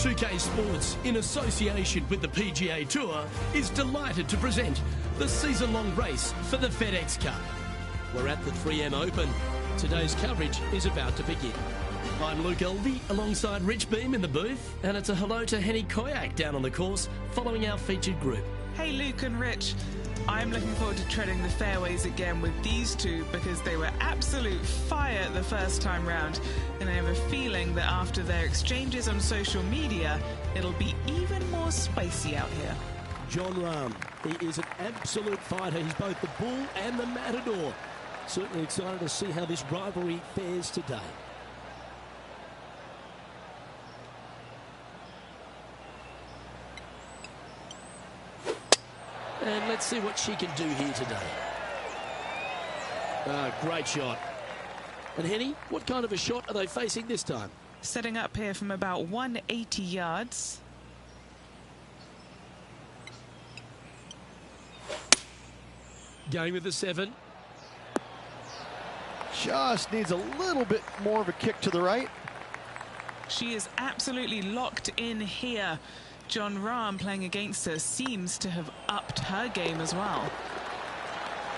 2K Sports, in association with the PGA Tour, is delighted to present the season-long race for the FedEx Cup. We're at the 3M Open. Today's coverage is about to begin. I'm Luke Elvey, alongside Rich Beam in the booth, and it's a hello to Henny Koyak down on the course, following our featured group. Hey Luke and Rich, I'm looking forward to treading the fairways again with these two because they were absolute fire the first time round, and I have a feeling that after their exchanges on social media, it'll be even more spicy out here. Jon Rahm, he is an absolute fighter. He's both the bull and the matador. Certainly excited to see how this rivalry fares today. And let's see what she can do here today. Great shot. And Henny, what kind of a shot are they facing this time? Setting up here from about 180 yards. Going with the 7. Just needs a little bit more of a kick to the right. She is absolutely locked in here. Jon Rahm playing against her seems to have upped her game as well.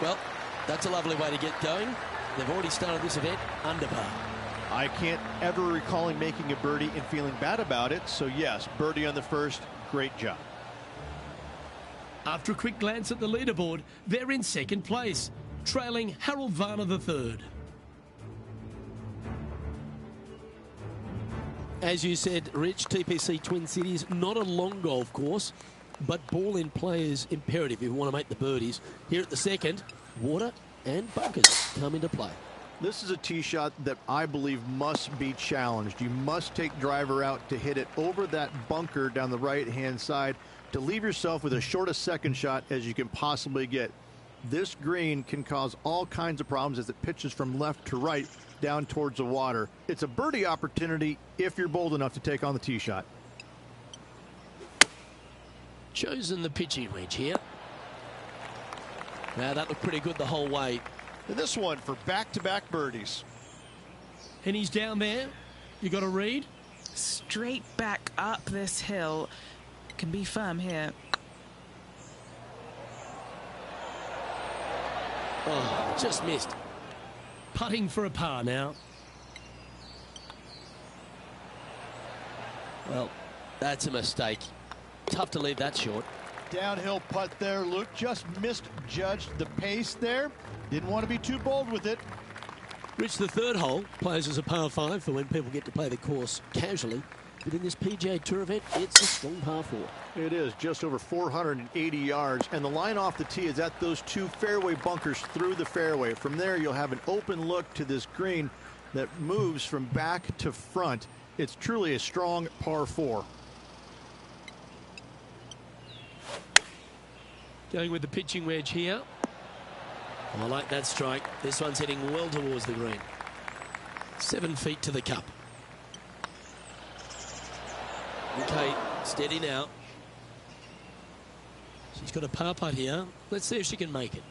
Well, that's a lovely way to get going. They've already started this event under par. I can't ever recall him making a birdie and feeling bad about it. So yes, birdie on the first, great job. After a quick glance at the leaderboard, they're in second place, trailing Harold Varner III. As you said, Rich, TPC Twin Cities, not a long golf course, but ball in play is imperative if you want to make the birdies. Here at the second, water and bunkers come into play. This is a tee shot that I believe must be challenged. You must take driver out to hit it over that bunker down the right-hand side to leave yourself with as short a second shot as you can possibly get. This green can cause all kinds of problems as it pitches from left to right down towards the water. It's a birdie opportunity if you're bold enough to take on the tee shot. Chosen the pitching wedge here. Now that looked pretty good the whole way. And this one for back-to-back birdies. And he's down there. You got a read? Straight back up this hill. Can be firm here. Oh, just missed. Putting for a par now. Well, that's a mistake. Tough to leave that short. Downhill putt there. Luke just misjudged the pace there. Didn't want to be too bold with it. Rich, the third hole plays as a par 5 for when people get to play the course casually. But in this PGA Tour event, it's a strong par 4. It is just over 480 yards, and the line off the tee is at those two fairway bunkers through the fairway. From there, you'll have an open look to this green that moves from back to front. It's truly a strong par 4. Going with the pitching wedge here. I like that strike. This one's heading well towards the green. 7 feet to the cup. Okay, steady now. She's got a par putt here. Let's see if she can make it.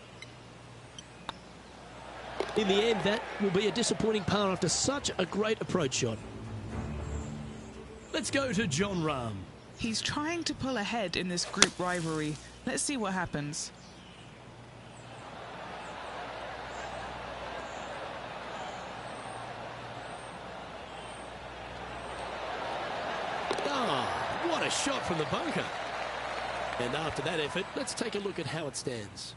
In the end, that will be a disappointing par after such a great approach shot. Let's go to Jon Rahm. He's trying to pull ahead in this group rivalry. Let's see what happens. What a shot from the bunker. And after that effort, let's take a look at how it stands.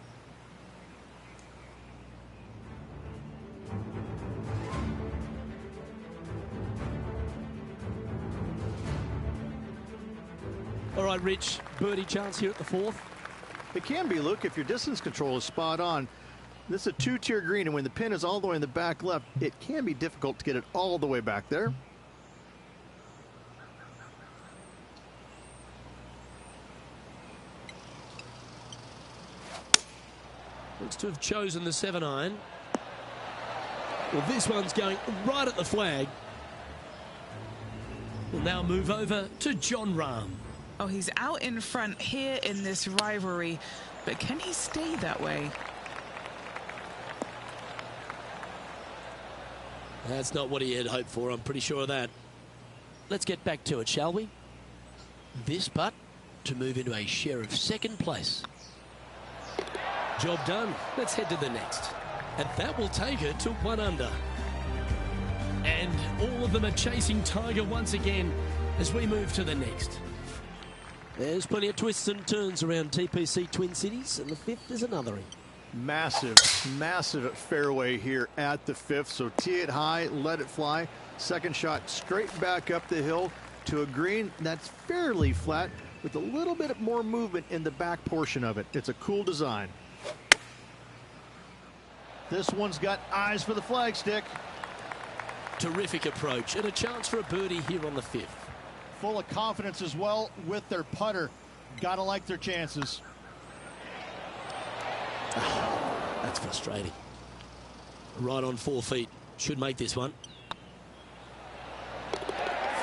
All right, Rich, birdie chance here at the 4th. It can be, Luke, if your distance control is spot on. This is a 2-tier green, and when the pin is all the way in the back left, it can be difficult to get it all the way back there. Looks to have chosen the 7-iron. Well, this one's going right at the flag. We'll now move over to Jon Rahm. Oh, he's out in front here in this rivalry, but can he stay that way? That's not what he had hoped for, I'm pretty sure of that. Let's get back to it, shall we? this putt to move into a share of second place. Job done. Let's head to the next. And that will take her to 1 under. And all of them are chasing Tiger once again as we move to the next. There's plenty of twists and turns around TPC Twin Cities, and the 5th is another in. Massive fairway here at the 5th, so tee it high, let it fly. Second shot straight back up the hill to a green that's fairly flat with a little bit more movement in the back portion of it. It's a cool design. This one's got eyes for the flagstick. Terrific approach and a chance for a birdie here on the 5th. Full of confidence as well with their putter. Gotta like their chances. That's frustrating. Right on 4 feet. Should make this one.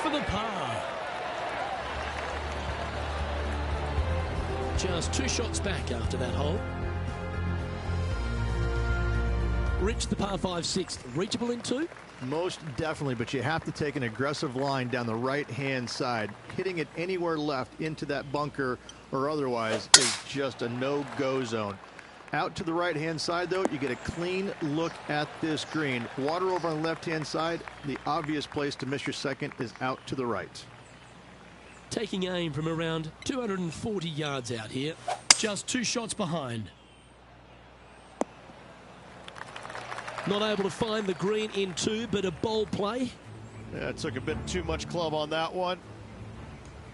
For the par. Just 2 shots back after that hole. Rich, the par 5 6th, reachable in 2? Most definitely, but you have to take an aggressive line down the right-hand side. Hitting it anywhere left into that bunker or otherwise is just a no-go zone. Out to the right-hand side, though, you get a clean look at this green. Water over on the left-hand side. The obvious place to miss your second is out to the right. Taking aim from around 240 yards out here. Just 2 shots behind. Not able to find the green in 2, but a bold play. Yeah, it took a bit too much club on that one.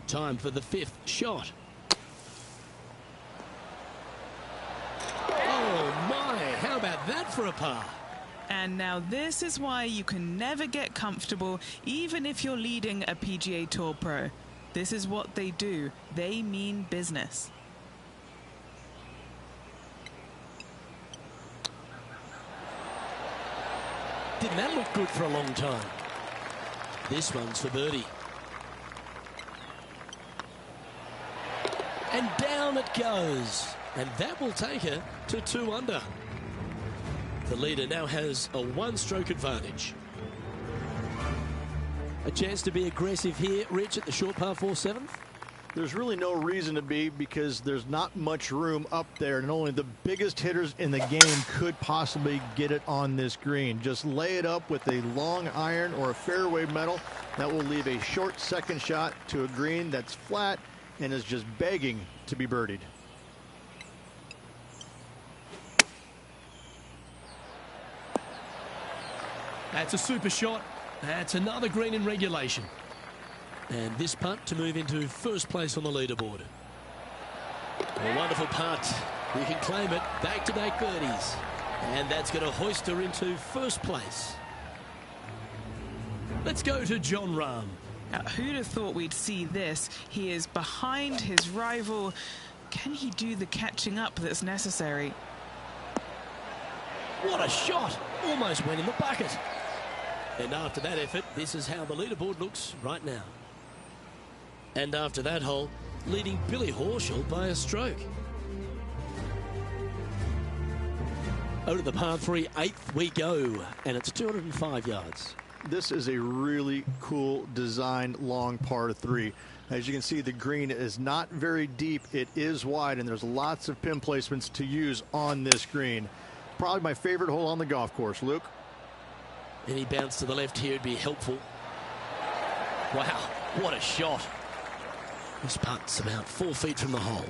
Time for the 5th shot. Oh my, how about that for a par? And now this is why you can never get comfortable, even if you're leading a PGA Tour pro. This is what they do. They mean business. Didn't that look good for a long time? This one's for birdie. And down it goes. And that will take her to 2 under. The leader now has a 1-stroke advantage. A chance to be aggressive here, Rich, at the short par 4 7th? There's really no reason to be, because there's not much room up there, and only the biggest hitters in the game could possibly get it on this green. Just lay it up with a long iron or a fairway metal. That will leave a short second shot to a green that's flat and is just begging to be birdied. That's a super shot. That's another green in regulation. And this putt to move into 1st place on the leaderboard. A wonderful putt. You can claim it. Back-to-back birdies. And that's going to hoist her into 1st place. Let's go to John Rahm. Now, who'd have thought we'd see this? He is behind his rival. Can he do the catching up that's necessary? What a shot. Almost went in the bucket. And after that effort, this is how the leaderboard looks right now. And after that hole, leading Billy Horschel by a stroke. Over to the par 3 8th we go, and it's 205 yards. This is a really cool design long par 3. As you can see, the green is not very deep. It is wide, and there's lots of pin placements to use on this green. Probably my favorite hole on the golf course, Luke. Any bounce to the left here would be helpful. Wow, what a shot. This putt's about 4 feet from the hole.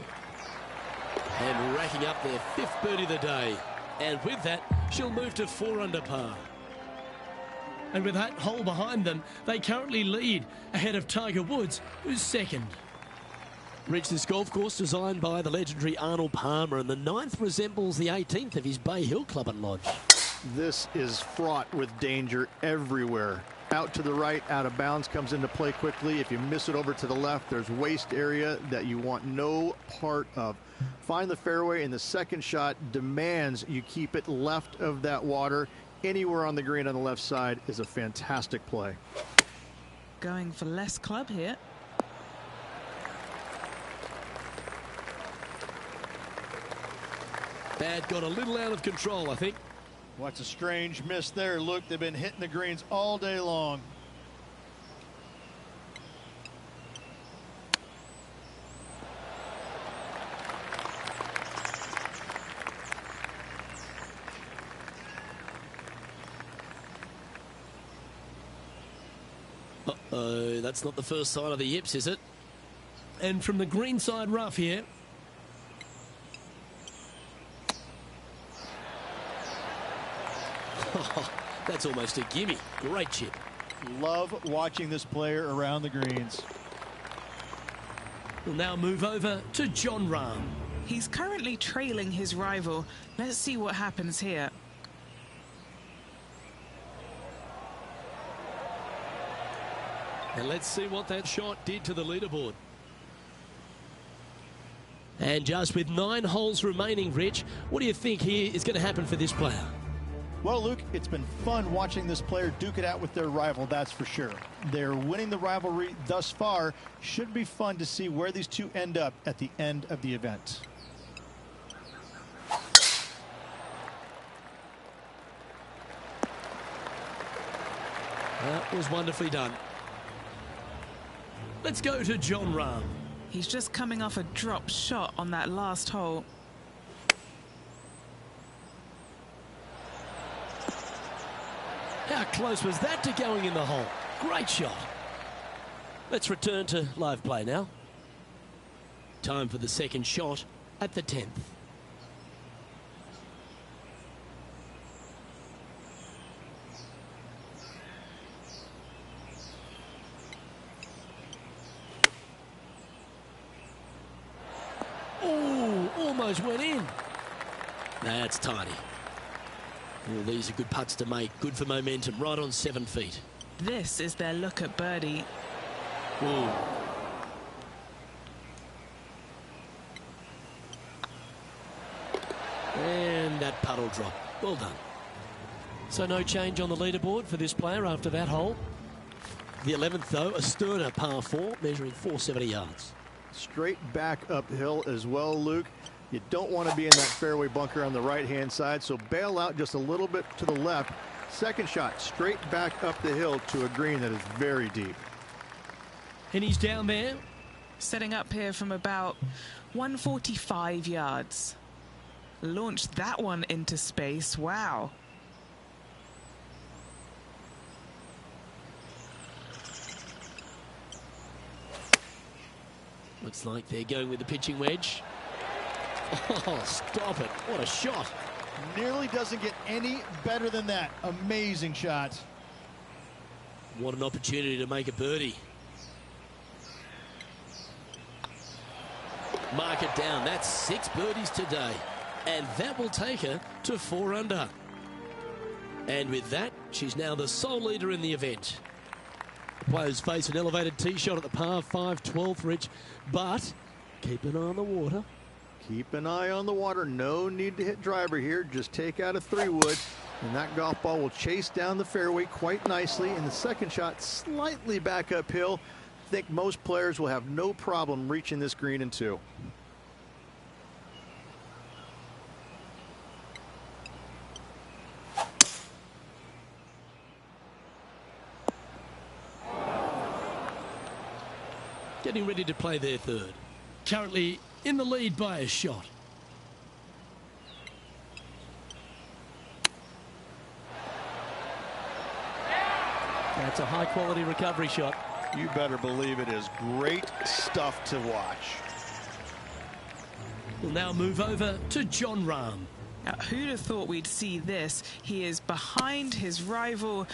And racking up their 5th birdie of the day. And with that, she'll move to 4 under par. And with that hole behind them, they currently lead ahead of Tiger Woods, who's 2nd. Reached this golf course designed by the legendary Arnold Palmer, and the 9th resembles the 18th of his Bay Hill Club and Lodge. This is fraught with danger everywhere. Out to the right, out of bounds comes into play quickly. If you miss it over to the left, there's waste area that you want no part of. Find the fairway, and the second shot demands you keep it left of that water. Anywhere on the green on the left side is a fantastic play. Going for less club here. Bad got a little out of control, I think. What's a strange miss there, Luke? They've been hitting the greens all day long. Uh-oh, that's not the first sign of the yips, is it? And from the green side rough here. That's almost a gimme. Great chip. Love watching this player around the greens. We'll now move over to Jon Rahm. He's currently trailing his rival. Let's see what happens here. And let's see what that shot did to the leaderboard. And just with 9 holes remaining, Rich, what do you think here is going to happen for this player? Well, Luke, it's been fun watching this player duke it out with their rival, that's for sure. They're winning the rivalry thus far. Should be fun to see where these two end up at the end of the event. That was wonderfully done. Let's go to Jon Rahm. He's just coming off a drop shot on that last hole. How close was that to going in the hole? Great shot. Let's return to live play now. Time for the second shot at the 10th. Oh, almost went in. That's tiny. Well, these are good putts to make. Good for momentum. Right on 7 feet. This is their look at birdie. Ooh. And that puddle drop. Well done. So no change on the leaderboard for this player after that hole. The 11th, though, a sterner par 4, measuring 470 yards. Straight back uphill as well, Luke. You don't want to be in that fairway bunker on the right-hand side, so bail out just a little bit to the left. Second shot, straight back up the hill to a green that is very deep. And he's down there. Setting up here from about 145 yards. Launched that one into space. Wow. Looks like they're going with the pitching wedge. Oh, stop it. What a shot. Nearly doesn't get any better than that. Amazing shot. What an opportunity to make a birdie. Mark it down. That's 6 birdies today. And that will take her to 4 under. And with that, she's now the sole leader in the event. The players face an elevated tee shot at the par 5 12th, Rich. But keep an eye on the water. Keep an eye on the water. No need to hit driver here. Just take out a 3-wood, and that golf ball will chase down the fairway quite nicely. And the second shot slightly back uphill. I think most players will have no problem reaching this green in 2. Getting ready to play their third. Currently in the lead by a shot. That's a high quality recovery shot. You better believe it is great stuff to watch. We'll now move over to Jon Rahm. Now, who'd have thought we'd see this? He is behind his rival.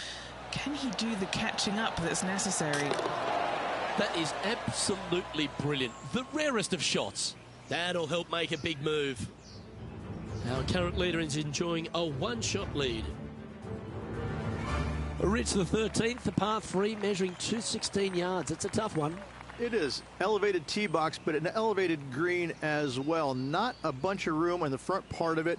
Can he do the catching up that's necessary? That is absolutely brilliant. The rarest of shots. That'll help make a big move. Our current leader is enjoying a 1-shot lead. Rich, the 13th, the par 3, measuring 216 yards. It's a tough one. It is elevated tee box, but an elevated green as well. Not a bunch of room on the front part of it.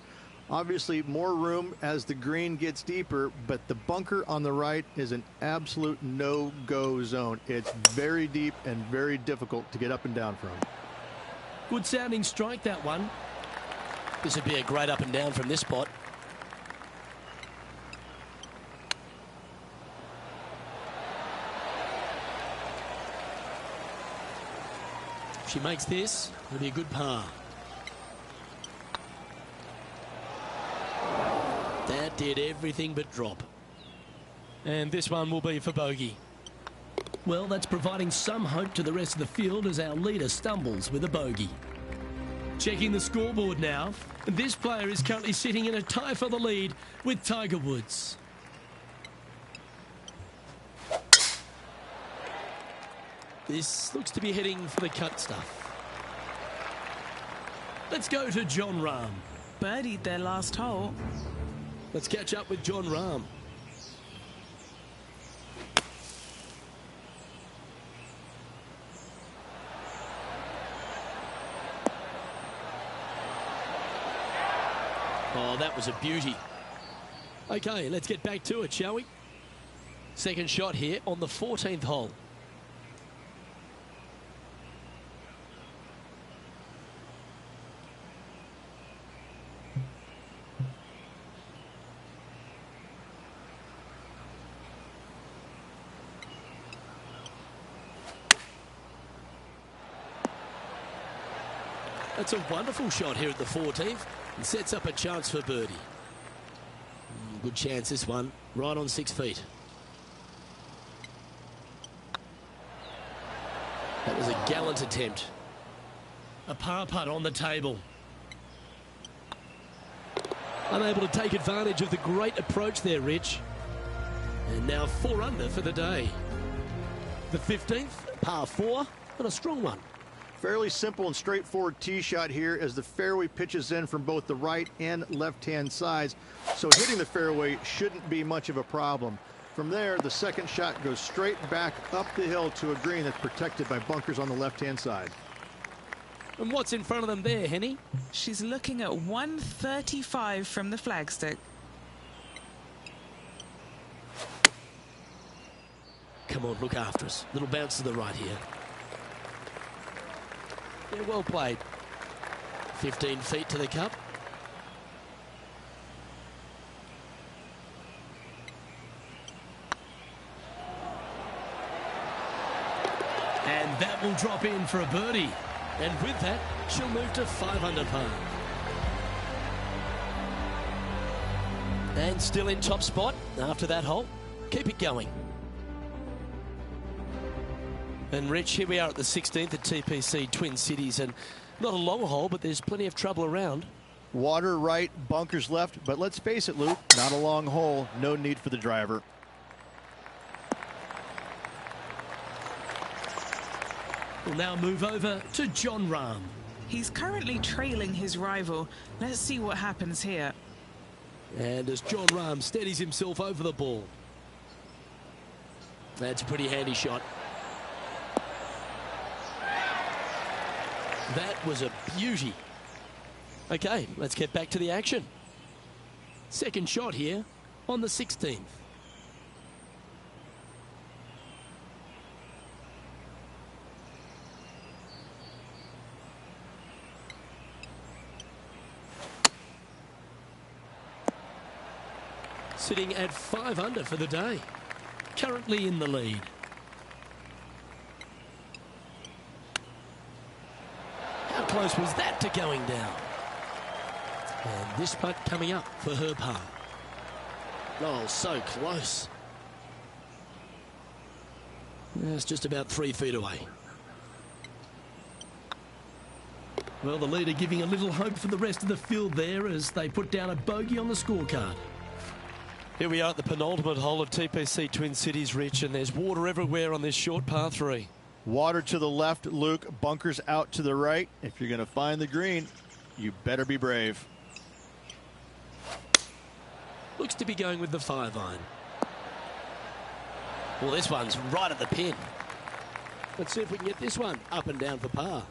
Obviously more room as the green gets deeper, but the bunker on the right is an absolute no-go zone. It's very deep and very difficult to get up and down from. Good sounding strike, that one. This would be a great up and down from this spot. If she makes this, it'll be a good par. That did everything but drop. And this one will be for bogey. Well, that's providing some hope to the rest of the field as our leader stumbles with a bogey. Checking the scoreboard now. This player is currently sitting in a tie for the lead with Tiger Woods. This looks to be heading for the cut stuff. Let's go to Jon Rahm. Birdied their last hole. Let's catch up with Jon Rahm. Oh, that was a beauty. Okay, let's get back to it, shall we? Second shot here on the 14th hole. That's a wonderful shot here at the 14th. It sets up a chance for birdie. Good chance this one, right on 6 feet. That was a gallant attempt. A par putt on the table. Unable to take advantage of the great approach there, Rich. And now 4 under for the day. The 15th, par 4, and a strong one. Fairly simple and straightforward tee shot here as the fairway pitches in from both the right and left-hand sides. So hitting the fairway shouldn't be much of a problem. From there, the second shot goes straight back up the hill to a green that's protected by bunkers on the left-hand side. And what's in front of them there, Henny? She's looking at 135 from the flagstick. Come on, look after us. Little bounce to the right here. Yeah, well played. 15 feet to the cup. And that will drop in for a birdie. And with that, she'll move to 5 under par. And still in top spot after that hole. Keep it going. And Rich, here we are at the 16th at TPC Twin Cities, and not a long hole, but there's plenty of trouble around. Water right, bunkers left, but let's face it, Luke, not a long hole, no need for the driver. We'll now move over to Jon Rahm. He's currently trailing his rival. Let's see what happens here. And as Jon Rahm steadies himself over the ball. That's a pretty handy shot. That was a beauty. Okay, let's get back to the action. Second shot here on the 16th. Sitting at 5 under for the day. Currently in the lead. How close was that to going down? And this putt coming up for her par. Oh, so close. It's just about 3 feet away. Well, the leader giving a little hope for the rest of the field there as they put down a bogey on the scorecard. Here we are at the penultimate hole of TPC Twin Cities, Rich, and there's water everywhere on this short par 3. Water to the left, Luke. Bunkers out to the right. If you're going to find the green, you better be brave. Looks to be going with the 5-iron. Well, this one's right at the pin. Let's see if we can get this one up and down for par.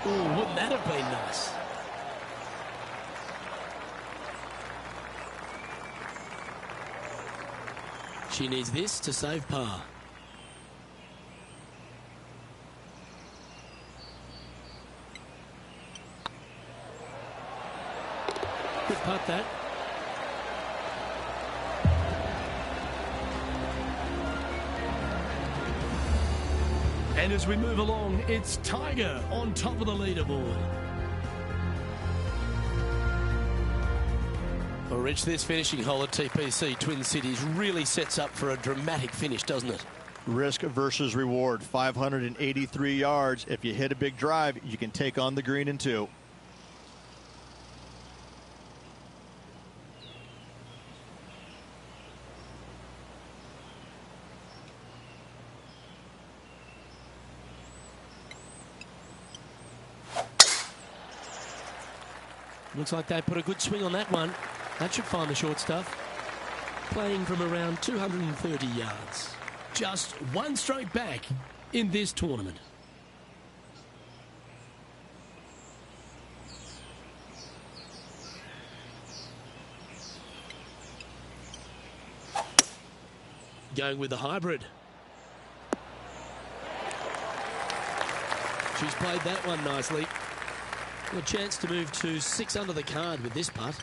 Ooh, wouldn't that have been nice? She needs this to save par. Good putt, that. And as we move along, it's Tiger on top of the leaderboard. Well, Rich, this finishing hole at TPC Twin Cities really sets up for a dramatic finish, doesn't it? Risk versus reward, 583 yards. If you hit a big drive, you can take on the green in 2. Looks like they put a good swing on that one. That should find the short stuff. Playing from around 230 yards. Just one stroke back in this tournament. Going with the hybrid. She's played that one nicely. A chance to move to 6 under the card with this putt.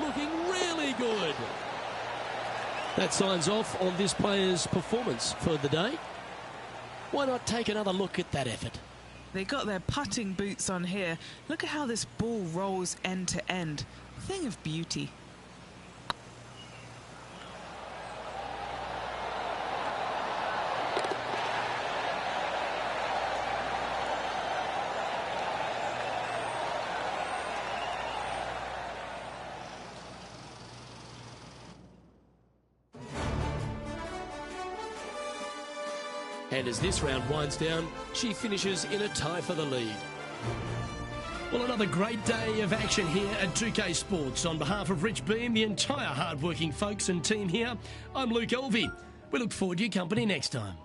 Looking really good. That signs off on this player's performance for the day. Why not take another look at that effort? They got their putting boots on here. Look at how this ball rolls end to end. Thing of beauty. And as this round winds down, she finishes in a tie for the lead. Well, another great day of action here at 2K Sports. On behalf of Rich Beam, the entire hard-working folks and team here, I'm Luke Elvey. We look forward to your company next time.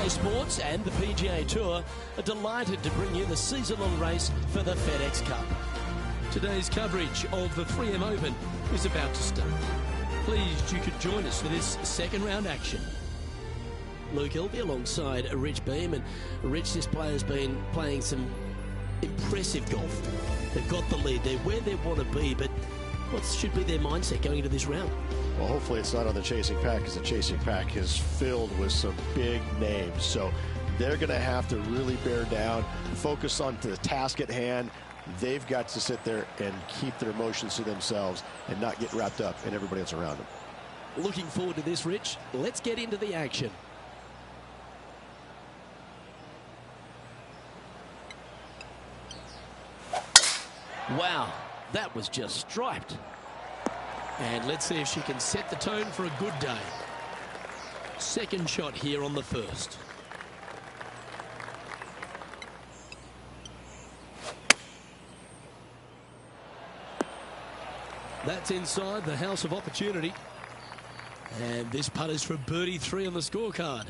Sports and the PGA Tour are delighted to bring you the season-long race for the FedEx Cup. Today's coverage of the 3M Open is about to start. Pleased you could join us for this second round action. Luke Elvey alongside Rich Beam, and Rich, this player's been playing some impressive golf. They've got the lead, they're where they want to be, but what should be their mindset going into this round? Well, hopefully it's not on the chasing pack, because the chasing pack is filled with some big names. So they're going to have to really bear down, focus on the task at hand. They've got to sit there and keep their emotions to themselves and not get wrapped up in everybody else around them. Looking forward to this, Rich. Let's get into the action. Wow, that was just striped. And let's see if she can set the tone for a good day. Second shot here on the first. That's inside the house of opportunity. And this putt is for birdie 3 on the scorecard.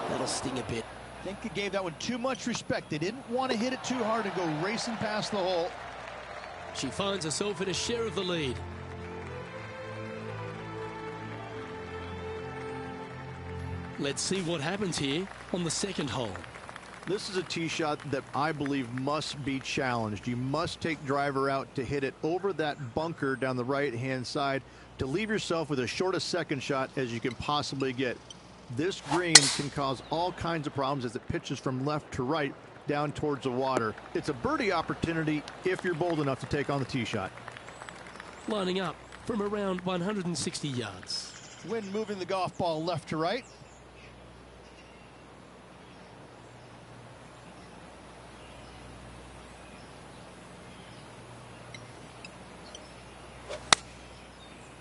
That'll sting a bit. I think they gave that one too much respect. They didn't want to hit it too hard and go racing past the hole. She finds herself in a share of the lead. Let's see what happens here on the second hole. This is a tee shot that I believe must be challenged. You must take driver out to hit it over that bunker down the right-hand side to leave yourself with as short a second shot as you can possibly get. This green can cause all kinds of problems as it pitches from left to right down towards the water. It's a birdie opportunity if you're bold enough to take on the tee shot. Lining up from around 160 yards. Wind moving the golf ball left to right.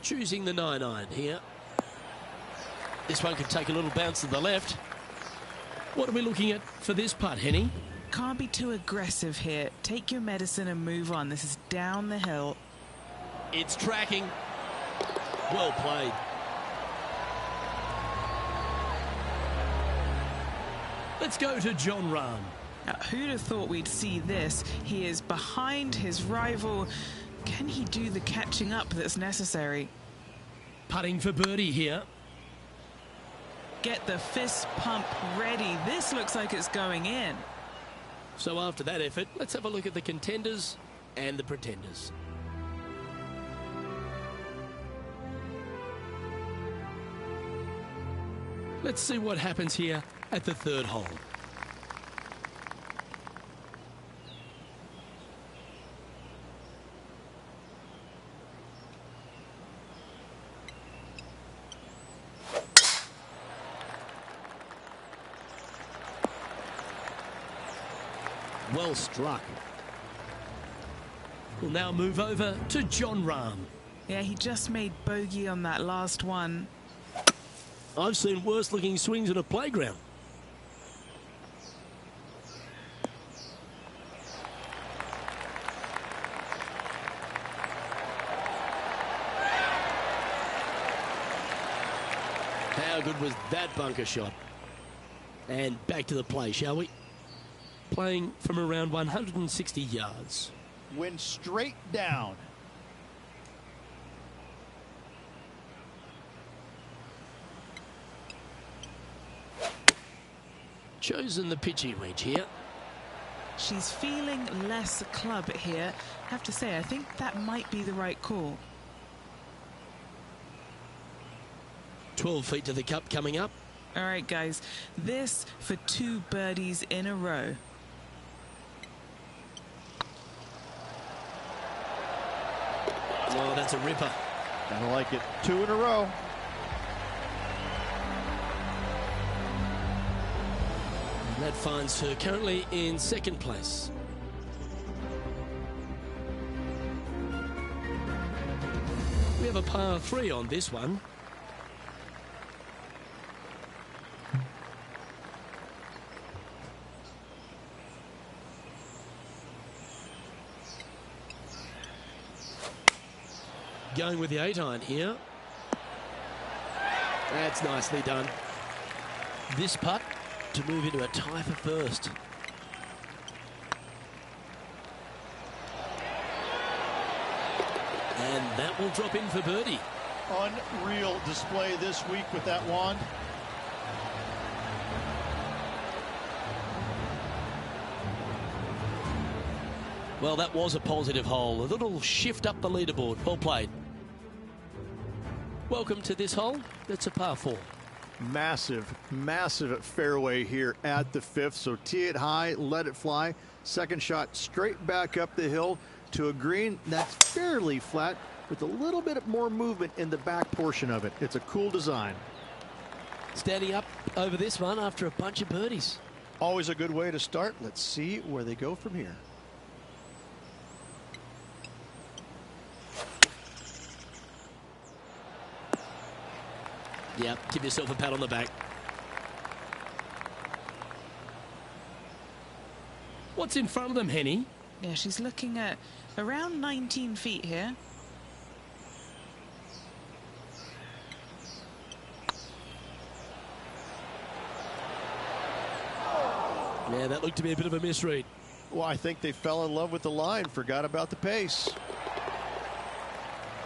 Choosing the 9-iron here. This one can take a little bounce to the left. What are we looking at for this putt, Henny? Can't be too aggressive here. Take your medicine and move on. This is down the hill. It's tracking. Well played. Let's go to John Rahm. Now, who'd have thought we'd see this? He is behind his rival. Can he do the catching up that's necessary? Putting for birdie here. Get the fist pump ready. This looks like it's going in. So after that effort, let's have a look at the contenders and the pretenders. Let's see what happens here at the third hole. Well struck. We'll now move over to Jon Rahm. Yeah, he just made bogey on that last one. I've seen worse looking swings in a playground. How good was that bunker shot? And back to the play, shall we? Playing from around 160 yards. Went straight down. Chosen the pitching wedge here. She's feeling less club here. I have to say, I think that might be the right call. 12 feet to the cup coming up. All right, guys, this for 2 birdies in a row. Oh, that's a ripper. I like it. 2 in a row. And that finds her currently in second place. We have a par 3 on this one. Going with the 8-iron here. That's nicely done. This putt to move into a tie for first. And that will drop in for birdie. Unreal display this week with that wand. Well, that was a positive hole. A little shift up the leaderboard. Well played. Welcome to this hole. That's a par 4. Massive, massive fairway here at the 5th. So tee it high, let it fly. Second shot straight back up the hill to a green that's fairly flat with a little bit more movement in the back portion of it. It's a cool design. Standing up over this one after a bunch of birdies. Always a good way to start. Let's see where they go from here. Yeah, give yourself a pat on the back. What's in front of them, Henny? Yeah, she's looking at around 19 feet here. Yeah, that looked to be a bit of a misread. Well, I think they fell in love with the line, forgot about the pace.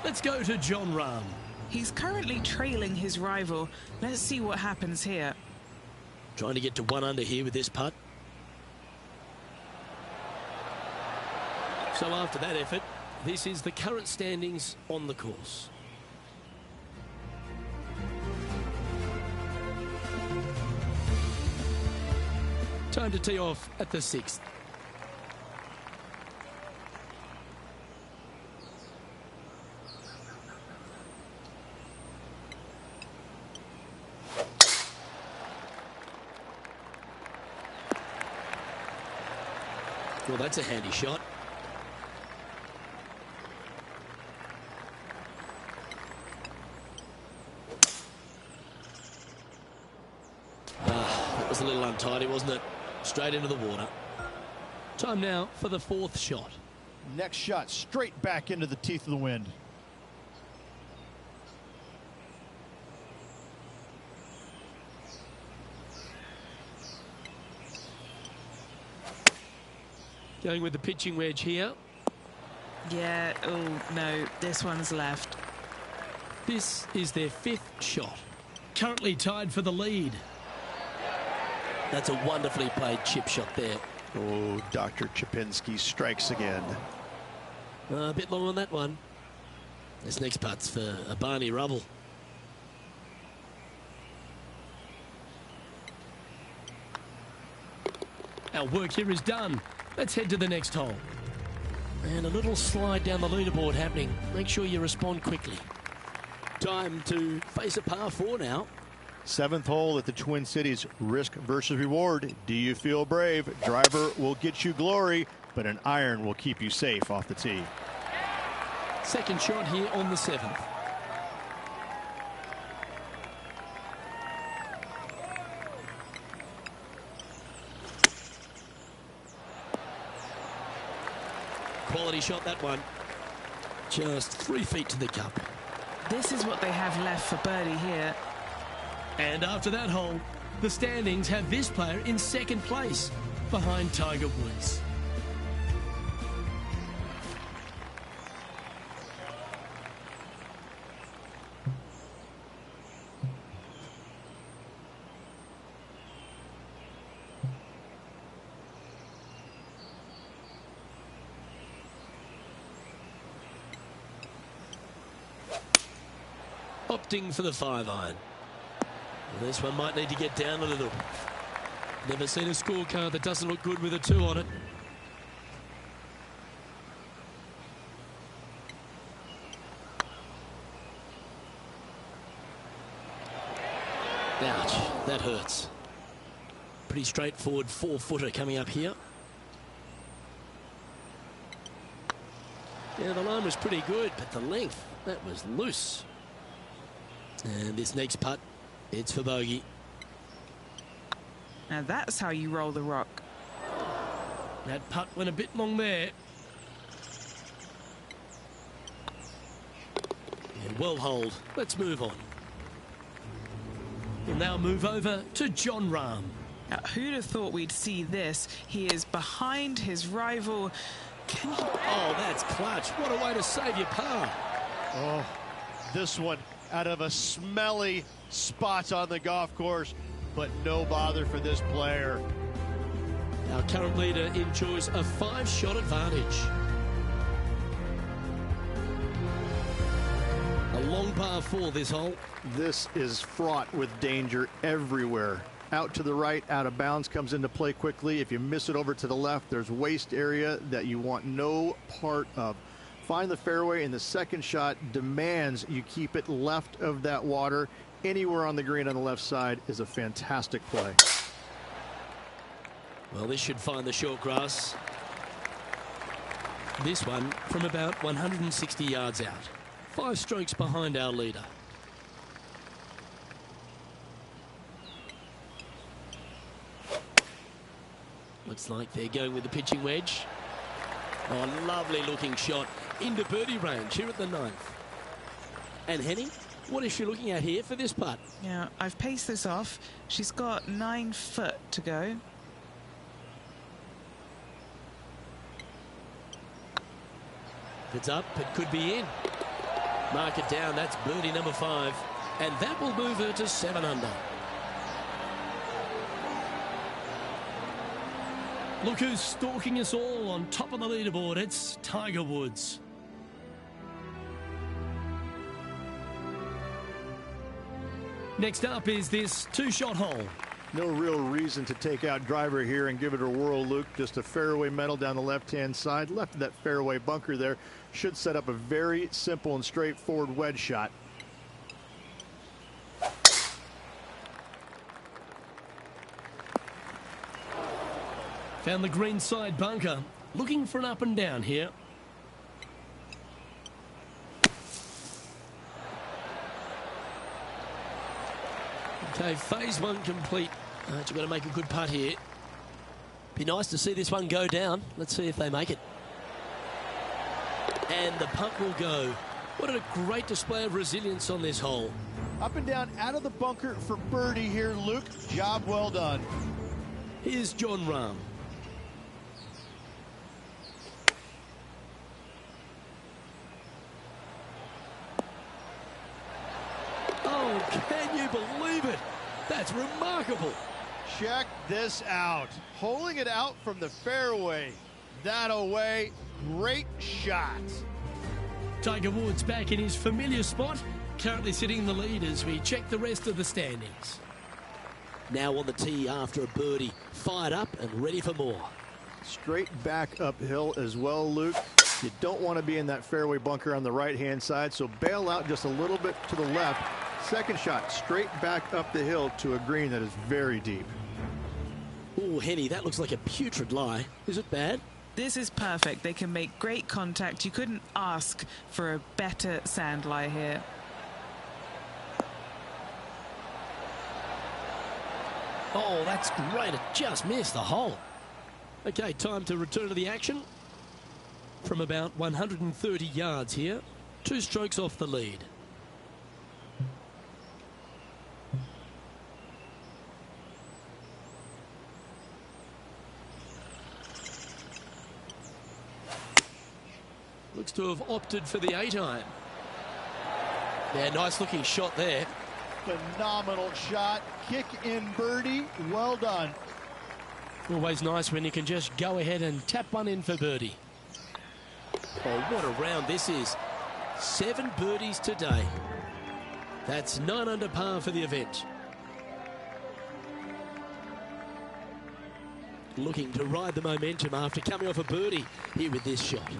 Let's go to Jon Rahm. He's currently trailing his rival. Let's see what happens here. Trying to get to 1 under here with this putt. So after that effort, this is the current standings on the course. Time to tee off at the 6th. Well, that's a handy shot. That was a little untidy, wasn't it? Straight into the water. Time now for the 4th shot. Next shot straight back into the teeth of the wind. Going with the pitching wedge here. Yeah, oh no, this one's left. This is their 5th shot. Currently tied for the lead. That's a wonderfully played chip shot there. Oh, Dr. Chipinski strikes again. A bit long on that one. This next putt's for a Barney Rubble. Our work here is done. Let's head to the next hole. And a little slide down the leaderboard happening. Make sure you respond quickly. Time to face a par 4 now. 7th hole at the Twin Cities. Risk versus reward. Do you feel brave? Driver will get you glory, but an iron will keep you safe off the tee. Second shot here on the 7th. Quality shot, that one. Just 3 feet to the cup. This is what they have left for birdie here. And after that hole, the standings have this player in 2nd place, behind Tiger Woods. Opting for the 5-iron. Well, this one might need to get down a little. Never seen a scorecard that doesn't look good with a 2 on it. Ouch, that hurts. Pretty straightforward 4-footer coming up here. Yeah, the line was pretty good, but the length, that was loose. And this next putt, it's for bogey. Now that's how you roll the rock. That putt went a bit long there. Yeah, well holed. Let's move on. We'll now move over to Jon Rahm. Now, who'd have thought we'd see this? He is behind his rival. Oh, that's clutch. What a way to save your par. Oh, this one out of a smelly spot on the golf course, but no bother for this player. Our current leader enjoys a 5-shot advantage. A long par 4 this hole. This is fraught with danger everywhere. Out to the right, out of bounds comes into play quickly. If you miss it over to the left, there's waste area that you want no part of. Find the fairway, and the second shot demands you keep it left of that water. Anywhere on the green on the left side is a fantastic play. Well, this should find the short grass. This one from about 160 yards out. 5 strokes behind our leader. Looks like they're going with the pitching wedge. Oh, lovely looking shot into birdie range here at the 9th. And Henny, what is she looking at here for this putt? Yeah, I've paced this off. She's got 9 foot to go. If it's up, it could be in. Mark it down, that's birdie number 5. And that will move her to 7 under. Look who's stalking us all on top of the leaderboard. It's Tiger Woods. Next up is this 2-shot hole. No real reason to take out driver here and give it a whirl, Luke. Just a fairway metal down the left-hand side. Left of that fairway bunker there should set up a very simple and straightforward wedge shot. Found the green side bunker. Looking for an up and down here. Okay, phase 1 complete. You've got to make a good putt here. Be nice to see this one go down. Let's see if they make it. And the putt will go. What a great display of resilience on this hole. Up and down out of the bunker for birdie here, Luke. Job well done. Here's Jon Rahm. Oh, can you believe it? That's remarkable. Check this out. Holding it out from the fairway. That away. Great shot. Tiger Woods back in his familiar spot, currently sitting in the lead as we check the rest of the standings. Now on the tee after a birdie, fired up and ready for more. Straight back uphill as well, Luke. You don't want to be in that fairway bunker on the right-hand side, so bail out just a little bit to the left. Second shot, straight back up the hill to a green that is very deep. Oh, Henny, that looks like a putrid lie. Is it bad? This is perfect. They can make great contact. You couldn't ask for a better sand lie here. Oh, that's great. It just missed the hole. Okay, time to return to the action. From about 130 yards here, 2 strokes off the lead. Looks to have opted for the 8-iron. Yeah, nice looking shot there. Phenomenal shot. Kick in birdie. Well done. Always nice when you can just go ahead and tap one in for birdie. Oh, what a round this is. 7 birdies today. That's 9 under par for the event. Looking to ride the momentum after coming off a birdie here with this shot.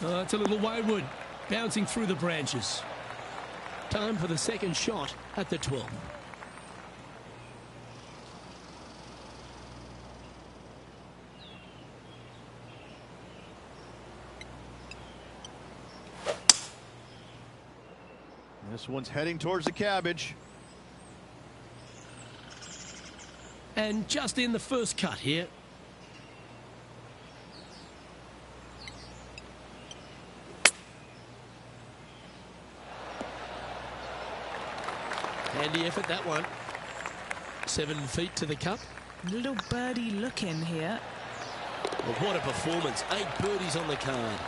It's a little wayward, bouncing through the branches. Time for the second shot at the 12th. This one's heading towards the cabbage. And just in the first cut here. Handy effort, that one. 7 feet to the cup. Little birdie look in here. Well, what a performance. 8 birdies on the card.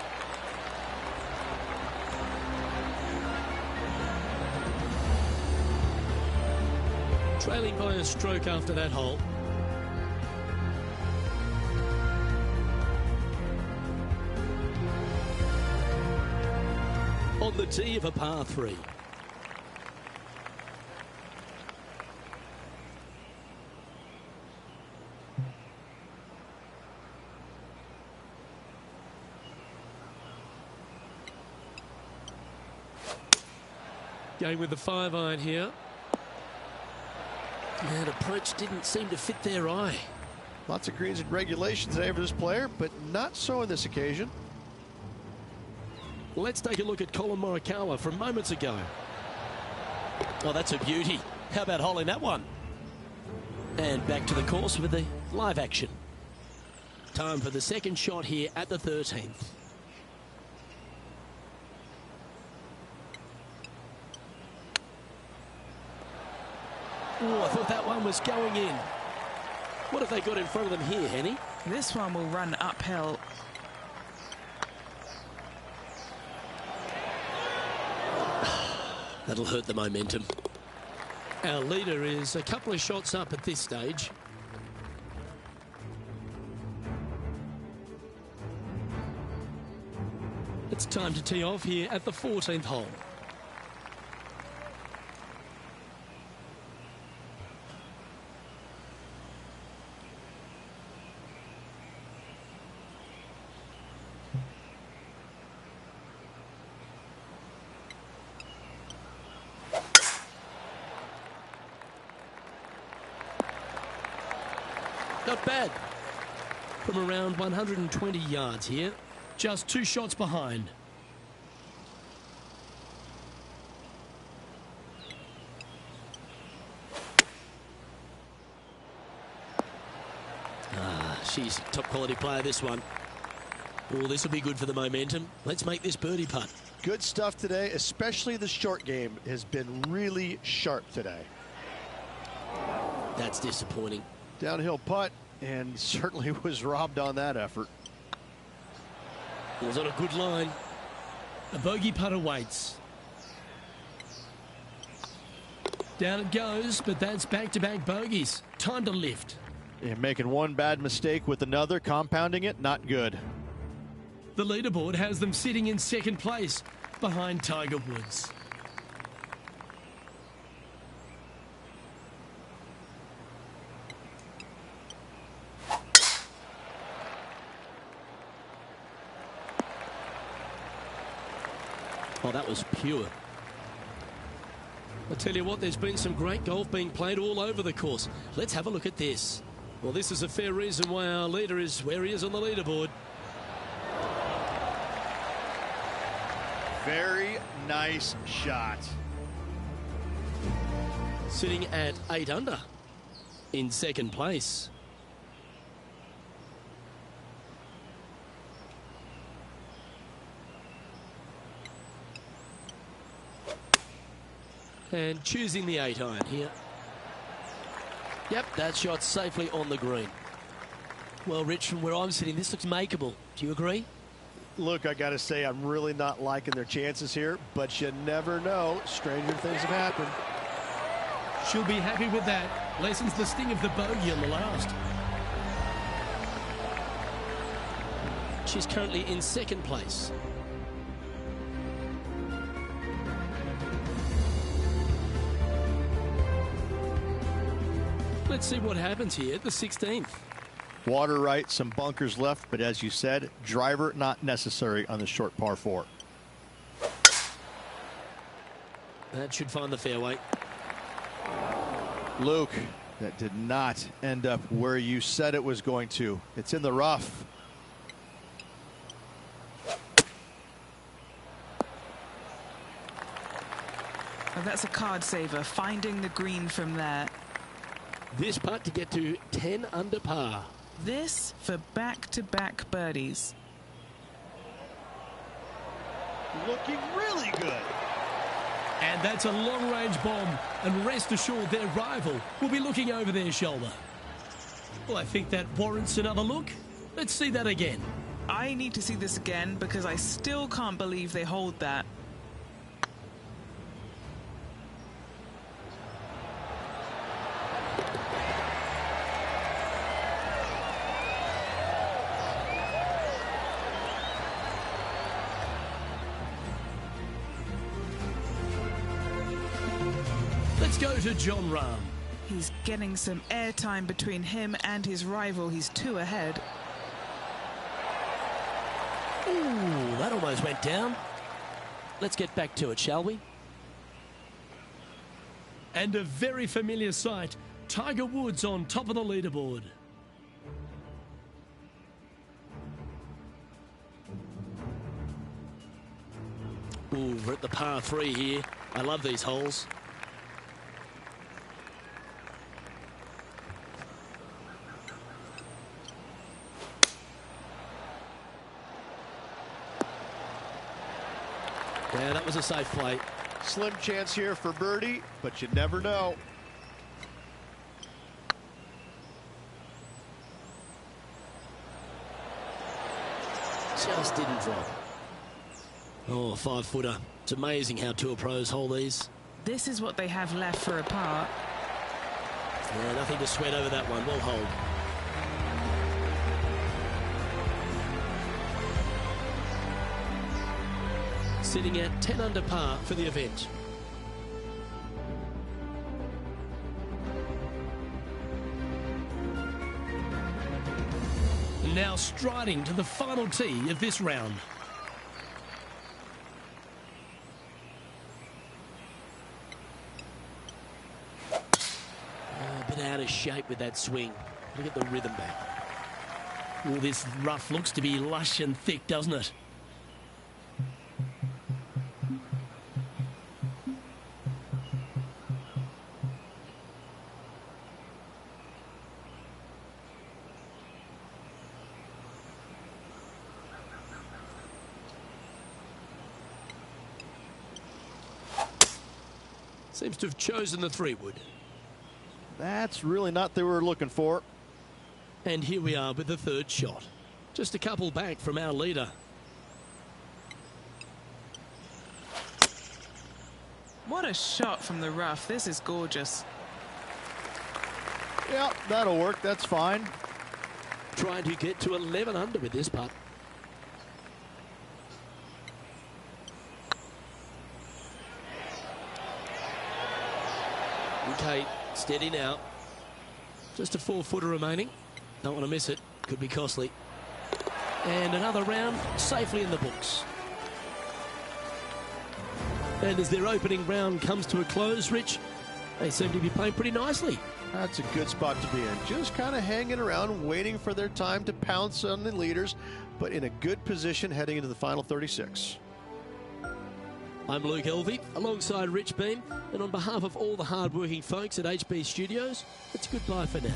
Trailing by a stroke after that hole. On the tee of a par 3. Going with the 5-iron here. And approach didn't seem to fit their eye. Lots of greens and regulations today for this player, but not so on this occasion. Let's take a look at Colin Morikawa from moments ago. Oh, that's a beauty. How about holding that one? And back to the course with the live action. Time for the second shot here at the 13th. Oh, I thought that one was going in. What have they got in front of them here, Henny? This one will run uphill. That'll hurt the momentum. Our leader is a couple of shots up at this stage. It's time to tee off here at the 14th hole. Not bad. From around 120 yards here, just 2 shots behind. She's top quality player, this one. Oh, this will be good for the momentum. Let's make this birdie putt. Good stuff today, especially the short game has been really sharp today. That's disappointing. Downhill putt, and certainly was robbed on that effort. It was on a good line. A bogey putt awaits. Down it goes, but that's back-to-back bogeys. Time to lift. And making one bad mistake with another, compounding it, not good. The leaderboard has them sitting in second place behind Tiger Woods. Oh, that was pure. I tell you what, there's been some great golf being played all over the course. Let's have a look at this. Well, this is a fair reason why our leader is where he is on the leaderboard. Very nice shot. Sitting at 8 under in second place. And choosing the 8-iron here. Yep, that shot's safely on the green. Well, Rich, from where I'm sitting, this looks makeable. Do you agree? Look, I got to say, I'm really not liking their chances here, but you never know. Stranger things have happened. She'll be happy with that. Lessens the sting of the bogey on the last. She's currently in second place. Let's see what happens here at the 16th. Water right, some bunkers left, but as you said, driver not necessary on the short par 4. That should find the fairway. Luke, that did not end up where you said it was going to. It's in the rough. Oh, that's a card saver, finding the green from there. This putt to get to 10 under par. This for back-to-back birdies. Looking really good. And that's a long-range bomb. And rest assured their rival will be looking over their shoulder. Well, I think that warrants another look. Let's see that again. I need to see this again because I still can't believe they hold that. Let's go to John Rahm. He's getting some airtime between him and his rival. He's 2 ahead. Ooh, that almost went down. Let's get back to it, shall we? And a very familiar sight. Tiger Woods on top of the leaderboard. Ooh, we're at the par 3 here. I love these holes. Yeah, that was a safe play. Slim chance here for birdie, but you never know. Just didn't drop. Oh, 5-footer. It's amazing how tour pros hold these. This is what they have left for a par. Yeah, nothing to sweat over that one. Well hold. Sitting at 10 under par for the event. Now striding to the final tee of this round. A bit out of shape with that swing. Look at the rhythm back. All this rough looks to be lush and thick, doesn't it? Seems to have chosen the 3-wood. That's really not what they were looking for. And here we are with the 3rd shot. Just a couple back from our leader. What a shot from the rough. This is gorgeous. Yeah, that'll work. That's fine. Trying to get to 11 under with this putt. Okay, steady now. Just a 4-footer remaining. Don't want to miss it. Could be costly. And another round safely in the books. And as their opening round comes to a close, Rich, they seem to be playing pretty nicely. That's a good spot to be in. Just kind of hanging around, waiting for their time to pounce on the leaders, but in a good position heading into the final 36. I'm Luke Elvey, alongside Rich Beam, and on behalf of all the hard-working folks at HB Studios, it's goodbye for now.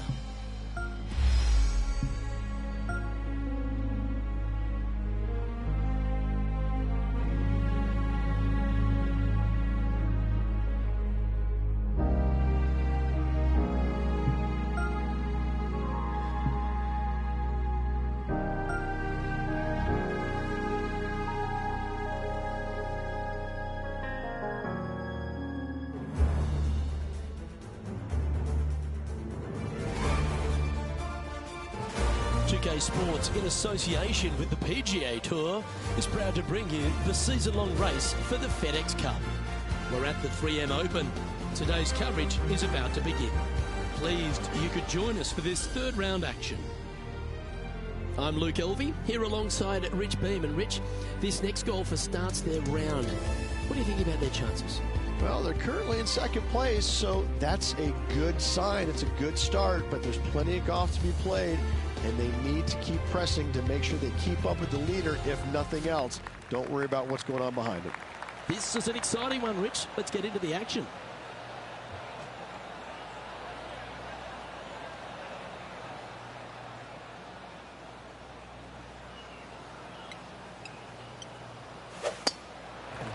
PGA Sports, in association with the PGA Tour, is proud to bring you the season-long race for the FedEx Cup. We're at the 3M Open. Today's coverage is about to begin. Pleased you could join us for this 3rd round action. I'm Luke Elvey, here alongside Rich Beam. And Rich, this next golfer starts their round. What do you think about their chances? Well, they're currently in 2nd place, so that's a good sign. It's a good start, but there's plenty of golf to be played, and they need to keep pressing to make sure they keep up with the leader, if nothing else. Don't worry about what's going on behind it. This is an exciting one, Rich. Let's get into the action.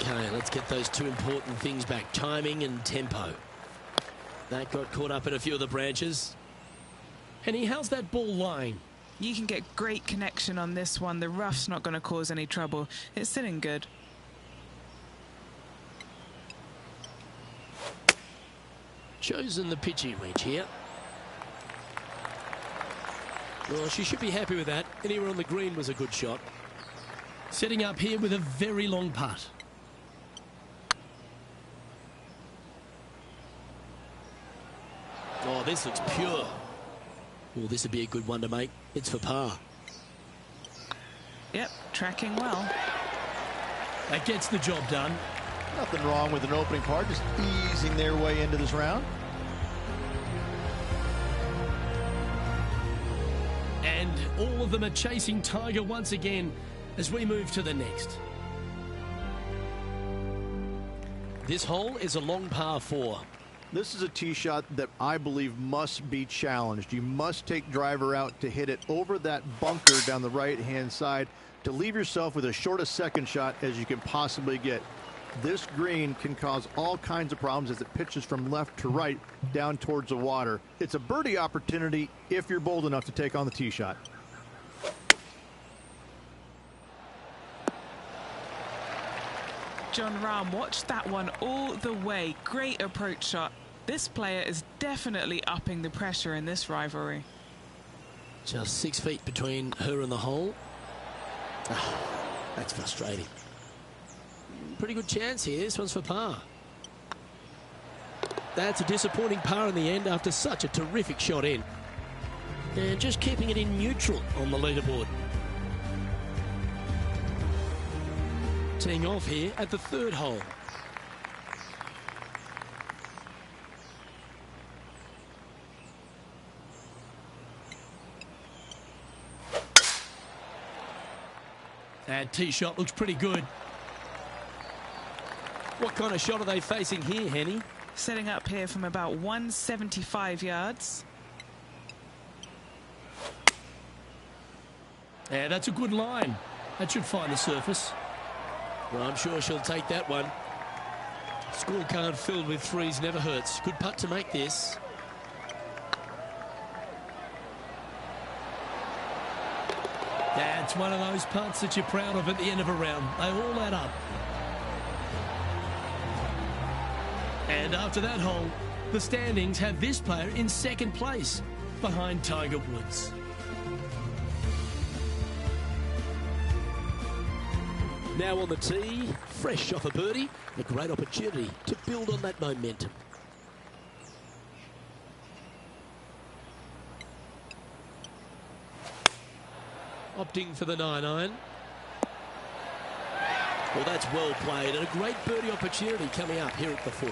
Okay, let's get those 2 important things back, timing and tempo. That got caught up in a few of the branches. And how's that ball lying? You can get great connection on this one. The rough's not going to cause any trouble. It's sitting good. Chosen the pitching wedge here. Well, she should be happy with that. Anywhere on the green was a good shot. Setting up here with a very long putt. Oh, this looks pure. Well, this would be a good one to make. It's for par. Yep, tracking well. That gets the job done. Nothing wrong with an opening par, just easing their way into this round. And all of them are chasing Tiger once again as we move to the next. This hole is a long par 4. This is a tee shot that I believe must be challenged. You must take driver out to hit it over that bunker down the right-hand side to leave yourself with as short a 2nd shot as you can possibly get. This green can cause all kinds of problems as it pitches from left to right down towards the water. It's a birdie opportunity if you're bold enough to take on the tee shot. John Rahm watched that one all the way. Great approach shot. This player is definitely upping the pressure in this rivalry. Just 6 feet between her and the hole. Oh, that's frustrating. Pretty good chance here. This one's for par. That's a disappointing par in the end after such a terrific shot in. And just keeping it in neutral on the leaderboard. Teeing off here at the 3rd hole. That tee shot looks pretty good. What kind of shot are they facing here, Henny? Setting up here from about 175 yards. Yeah, that's a good line. That should find the surface. Well, I'm sure she'll take that one. Scorecard filled with threes never hurts. Good putt to make this. That's one of those putts that you're proud of at the end of a round. They all add up. And after that hole, the standings have this player in second place behind Tiger Woods. Now on the tee, fresh off a birdie, a great opportunity to build on that momentum. Opting for the 9-iron. Well, that's well played and a great birdie opportunity coming up here at the 4th.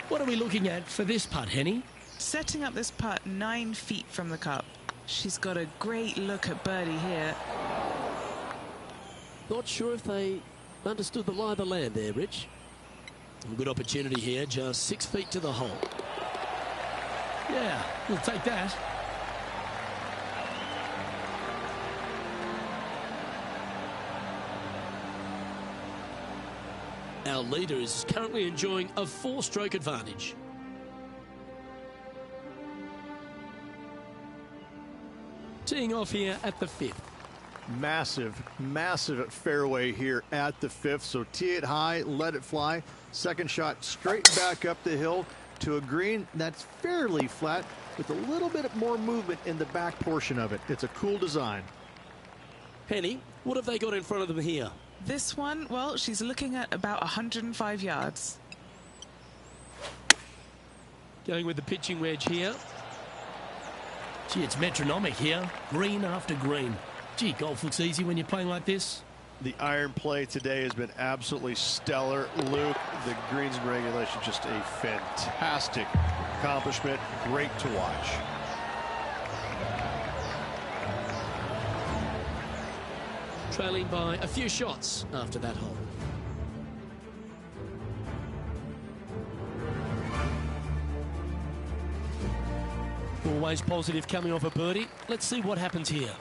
What are we looking at for this putt, Henny? Setting up this putt 9 feet from the cup. She's got a great look at birdie here. Not sure if they understood the lie of the land there, Rich. A good opportunity here, just 6 feet to the hole. Yeah, we'll take that. Our leader is currently enjoying a 4-stroke advantage. Teeing off here at the 5th. Massive, massive fairway here at the 5th. So tee it high, let it fly. Second shot straight back up the hill to a green that's fairly flat with a little bit more movement in the back portion of it. It's a cool design. Penny, what have they got in front of them here? This one, well, she's looking at about 105 yards. Going with the pitching wedge here. Gee, it's metronomic here. Green after green. Gee, golf looks easy when you're playing like this. The iron play today has been absolutely stellar. Luke, the greens and regulation, just a fantastic accomplishment. Great to watch. Trailing by a few shots after that hole. Always positive coming off a birdie. Let's see what happens here.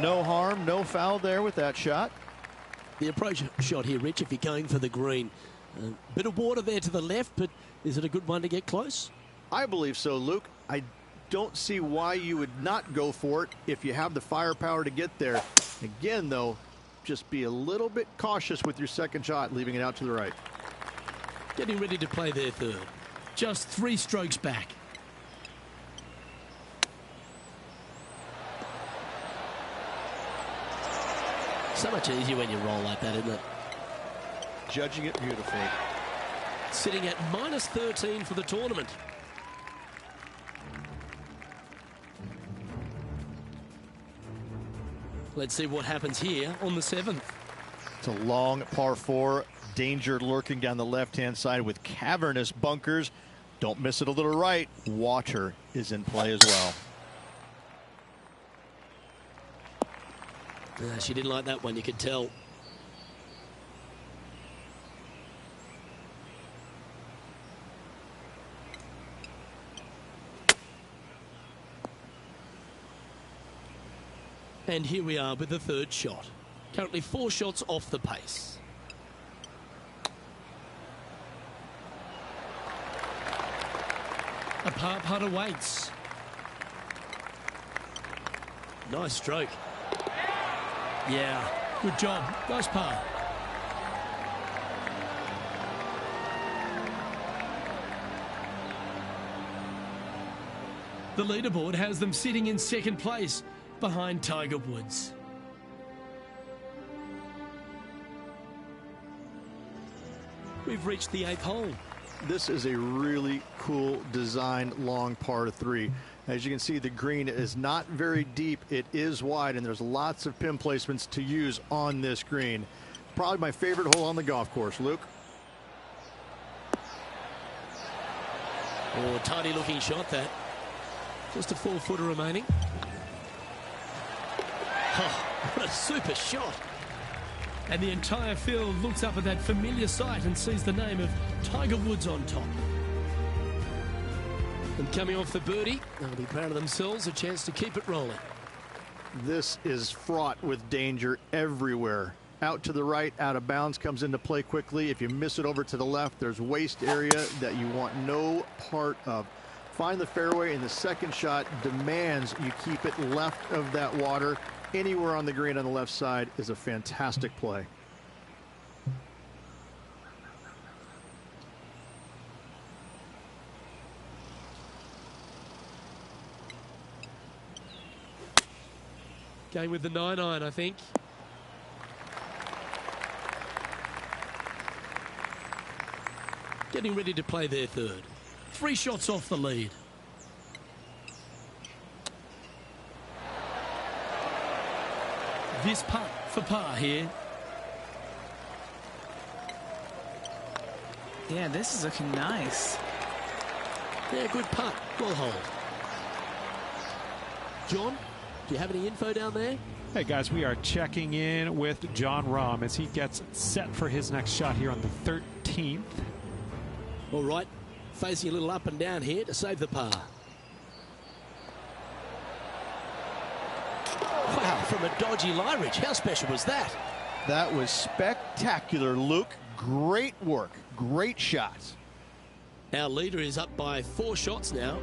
No harm, no foul there with that shot. The approach shot here, Rich, if you're going for the green. A bit of water there to the left, but is it a good one to get close? I believe so, Luke. I don't see why you would not go for it if you have the firepower to get there. Again, though, just be a little bit cautious with your second shot, leaving it out to the right. Getting ready to play their third. Just 3 strokes back. So much easier when you roll like that, isn't it? Judging it beautifully. Sitting at minus 13 for the tournament. Let's see what happens here on the 7th. It's a long par 4. Danger lurking down the left-hand side with cavernous bunkers. Don't miss it a little right. Water is in play as well. She didn't like that one, you could tell. And here we are with the third shot. Currently 4 shots off the pace. A par putt awaits. Nice stroke. Yeah, good job. Nice par. The leaderboard has them sitting in second place behind Tiger Woods. We've reached the 8th hole. This is a really cool design long par 3. As you can see, the green is not very deep. It is wide, and there's lots of pin placements to use on this green. Probably my favorite hole on the golf course. Luke? Oh, tiny looking shot that. Just a 4-footer remaining. Oh, what a super shot. And the entire field looks up at that familiar sight and sees the name of Tiger Woods on top. And coming off the birdie, they'll be proud of themselves, a chance to keep it rolling. This is fraught with danger everywhere. Out to the right, out of bounds comes into play quickly. If you miss it over to the left, there's waste area that you want no part of. Find the fairway, and the second shot demands you keep it left of that water. Anywhere on the green on the left side is a fantastic play. Going with the 9-iron, I think. Getting ready to play their third. 3 shots off the lead. This putt for par here. Yeah, this is looking nice. Yeah, good putt. Well hold. John, do you have any info down there? Hey guys, we are checking in with John Rahm as he gets set for his next shot here on the 13th. All right, facing a little up and down here to save the par. Wow, from a dodgy lie, Rich. How special was that? That was spectacular, Luke. Great work. Great shots. Our leader is up by 4 shots now.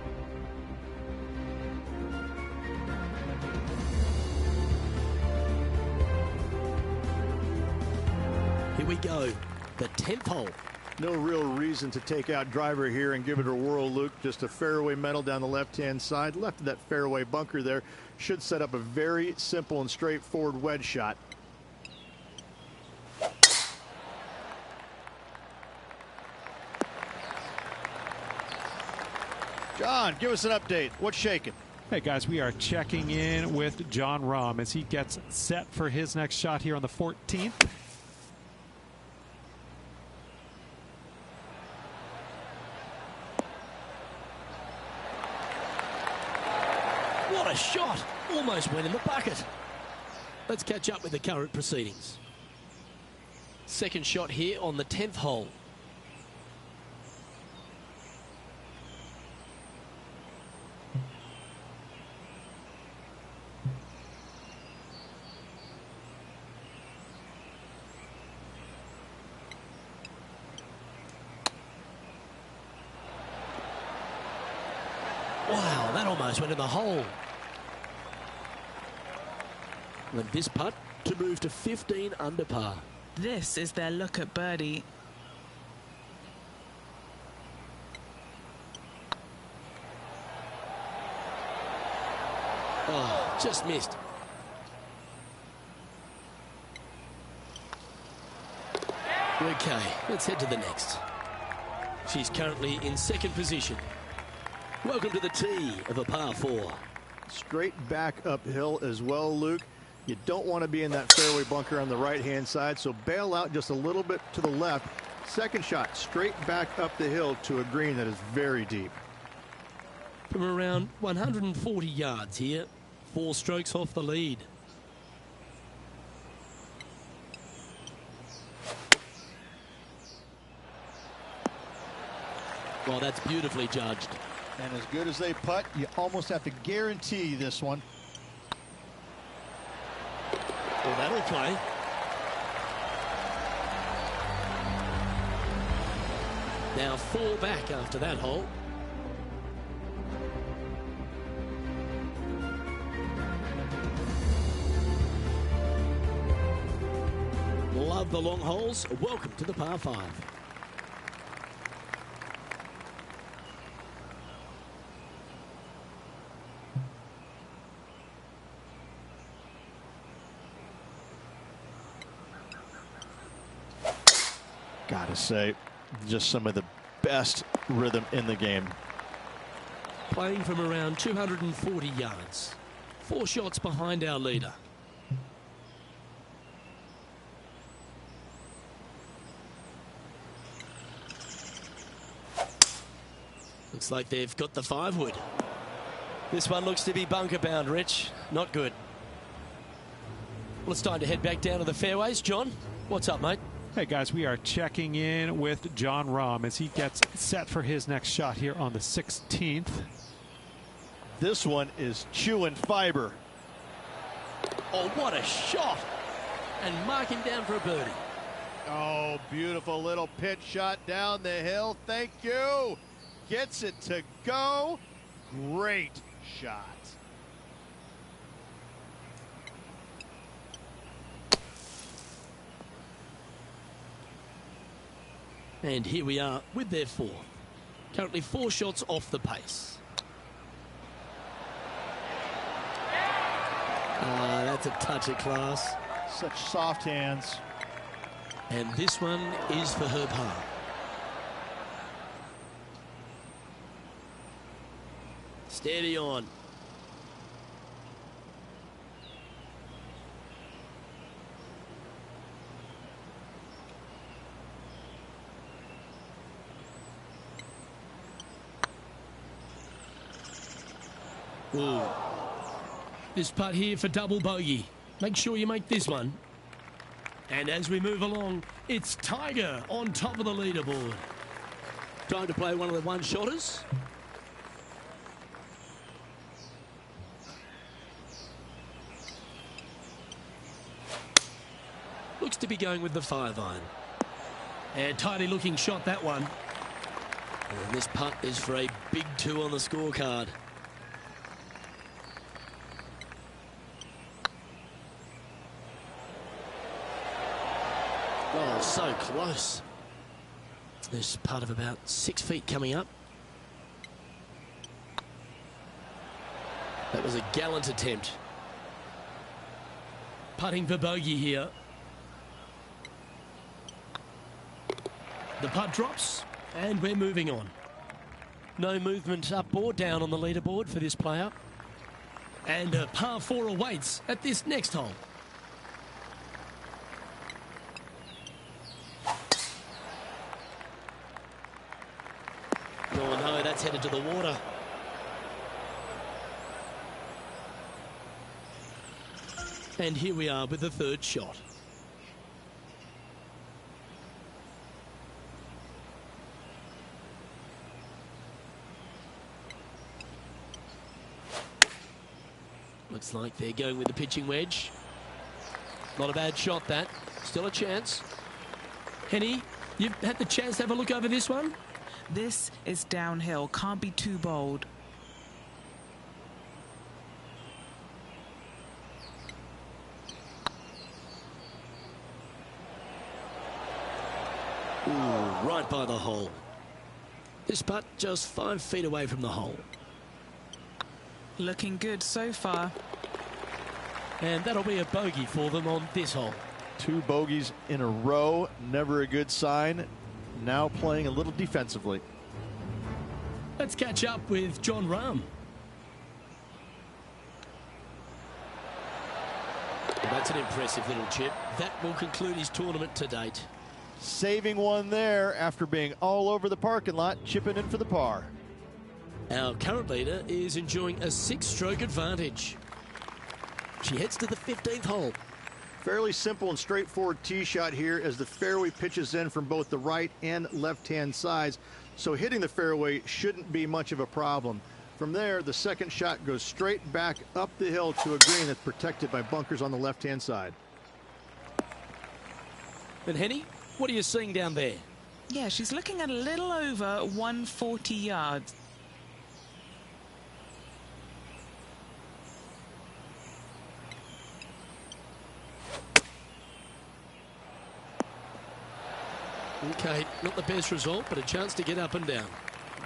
Here we go, the 10th hole. No real reason to take out driver here and give it a whirl, Luke. Just a fairway metal down the left-hand side. Left of that fairway bunker there should set up a very simple and straightforward wedge shot. John, give us an update. What's shaking? Hey guys, we are checking in with John Rahm as he gets set for his next shot here on the 14th. What a shot! Almost went in the bucket. Let's catch up with the current proceedings. Second shot here on the 10th hole. Wow, that almost went in the hole. And this putt to move to 15 under par. This is their look at birdie. Oh, just missed. Okay, let's head to the next. She's currently in second position. Welcome to the tee of a par 4. Straight back uphill as well, Luke. You don't want to be in that fairway bunker on the right-hand side, so bail out just a little bit to the left. Second shot, straight back up the hill to a green that is very deep. From around 140 yards here, 4 strokes off the lead. Well, that's beautifully judged. And as good as they putt, you almost have to guarantee this one. Well, that'll play. Now 4 back after that hole. Love the long holes. Welcome to the par 5. Gotta say, just some of the best rhythm in the game. Playing from around 240 yards. 4 shots behind our leader. Looks like they've got the 5-wood. This one looks to be bunker bound, Rich. Not good. Well, it's time to head back down to the fairways. John, what's up, mate? Hey guys, we are checking in with John Rahm as he gets set for his next shot here on the 16th. This one is chewing fiber. Oh, what a shot. And marking down for a birdie. Oh, beautiful little pitch shot down the hill. Thank you. Gets it to go. Great shot. And here we are with their fourth. Currently 4 shots off the pace. That's a touch of class. Such soft hands. And this one is for her par. Steady on. Ooh. This putt here for double bogey. Make sure you make this one. And as we move along, it's Tiger on top of the leaderboard. Time to play one of the one-shotters. Looks to be going with the 5-iron. And tidy looking shot, that one. And this putt is for a big 2 on the scorecard. Oh, so close. There's part of about 6 feet coming up. That was a gallant attempt. Putting for bogey here. The putt drops, and we're moving on. No movement up or down on the leaderboard for this player. And a par 4 awaits at this next hole. Oh no, that's headed to the water. And here we are with the 3rd shot. Looks like they're going with the pitching wedge. Not a bad shot, that. Still a chance. Henny, you've had the chance to have a look over this one? This is downhill. Can't be too bold. Ooh, right by the hole. This putt just 5 feet away from the hole. Looking good so far. And that'll be a bogey for them on this hole. 2 bogeys in a row. Never a good sign. Now playing a little defensively. Let's catch up with John Rahm. Well, that's an impressive little chip. That will conclude his tournament to date. Saving one there after being all over the parking lot, chipping in for the par. Our current leader is enjoying a 6-stroke advantage. She heads to the 15th hole. Fairly simple and straightforward tee shot here as the fairway pitches in from both the right and left-hand sides. So hitting the fairway shouldn't be much of a problem. From there, the second shot goes straight back up the hill to a green that's protected by bunkers on the left-hand side. And Henny, what are you seeing down there? Yeah, she's looking at a little over 140 yards. Okay, not the best result, but a chance to get up and down.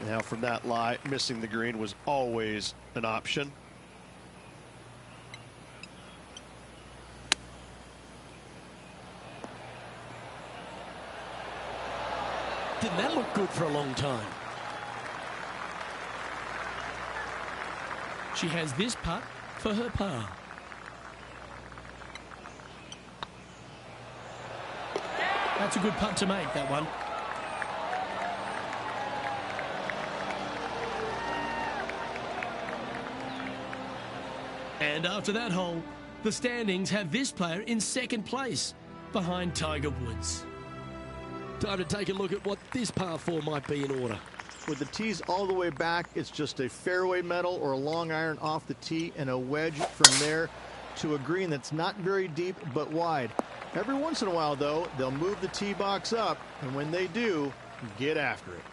Now from that lie, missing the green was always an option. Didn't that look good for a long time? She has this putt for her par. That's a good putt to make, that one. And after that hole, The standings have this player in second place behind Tiger Woods. Time to take a look at what this par 4 might be in order. With the tees all the way back, it's just a fairway metal or a long iron off the tee and a wedge from there to a green that's not very deep but wide. Every once in a while, though, they'll move the tee box up, and when they do, get after it.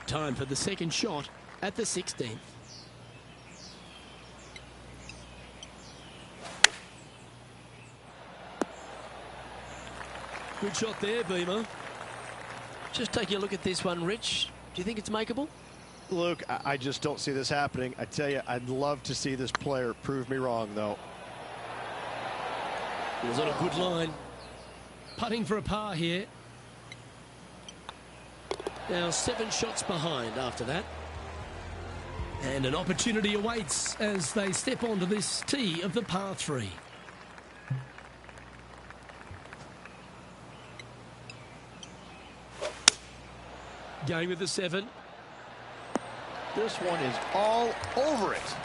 Time for the second shot at the 16th. Good shot there, Beamer. Just taking a look at this one, Rich. Do you think it's makeable? Luke, I just don't see this happening. I tell you, I'd love to see this player prove me wrong, though. It was on a good line. Putting for a par here. Now 7 shots behind after that. And an opportunity awaits as they step onto this tee of the par 3. Going with the 7. This one is all over it.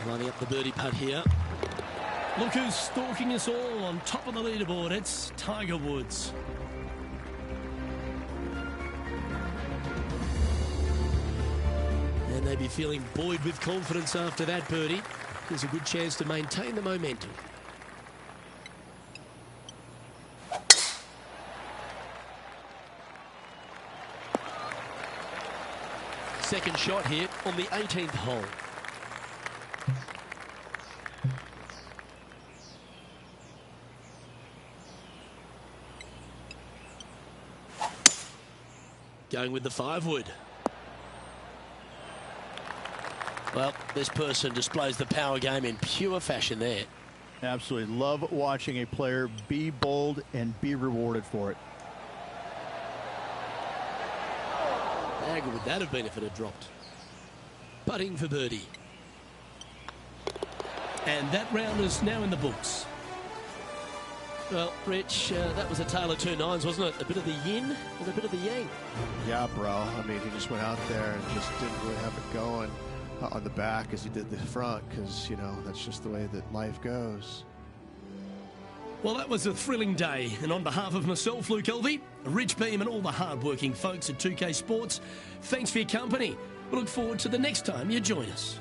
Lining up the birdie putt here. Look who's stalking us all on top of the leaderboard. It's Tiger Woods. And they'd be feeling buoyed with confidence after that birdie. There's a good chance to maintain the momentum. Second shot here on the 18th hole. Going with the 5-wood. Well, this person displays the power game in pure fashion there. Absolutely love watching a player be bold and be rewarded for it. How good would that have been if it had dropped? Putting for birdie. And that round is now in the books. Well, Rich, that was a tale of 2 nines, wasn't it? A bit of the yin and a bit of the yang. Yeah, bro. I mean, he just went out there and just didn't really have it going on the back as he did the front because, you know, that's just the way that life goes. Well, that was a thrilling day. And on behalf of myself, Luke Elvey, Rich Beam and all the hard-working folks at 2K Sports, thanks for your company. We look forward to the next time you join us.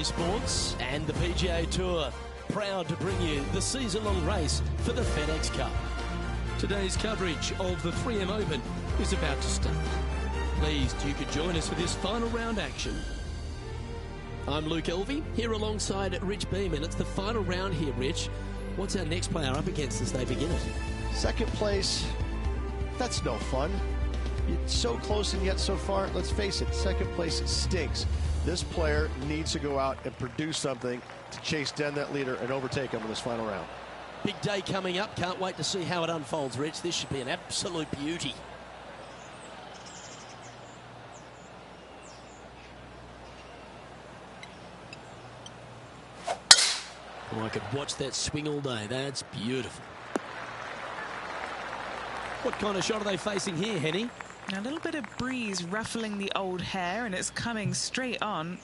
Sports and the PGA Tour, proud to bring you the season-long race for the FedEx Cup. Today's coverage of the 3M Open is about to start. Pleased you could join us for this final round action. I'm Luke Elvey, here alongside Rich Beam, and it's the final round here, Rich. What's our next player up against as they begin it? Second place, that's no fun. It's so close and yet so far. Let's face it, second place stinks. This player needs to go out and produce something to chase down that leader and overtake him in this final round. Big day coming up. Can't wait to see how it unfolds, Rich. This should be an absolute beauty. Oh, I could watch that swing all day. That's beautiful. What kind of shot are they facing here, Henny? A little bit of breeze ruffling the old hair, and it's coming straight on.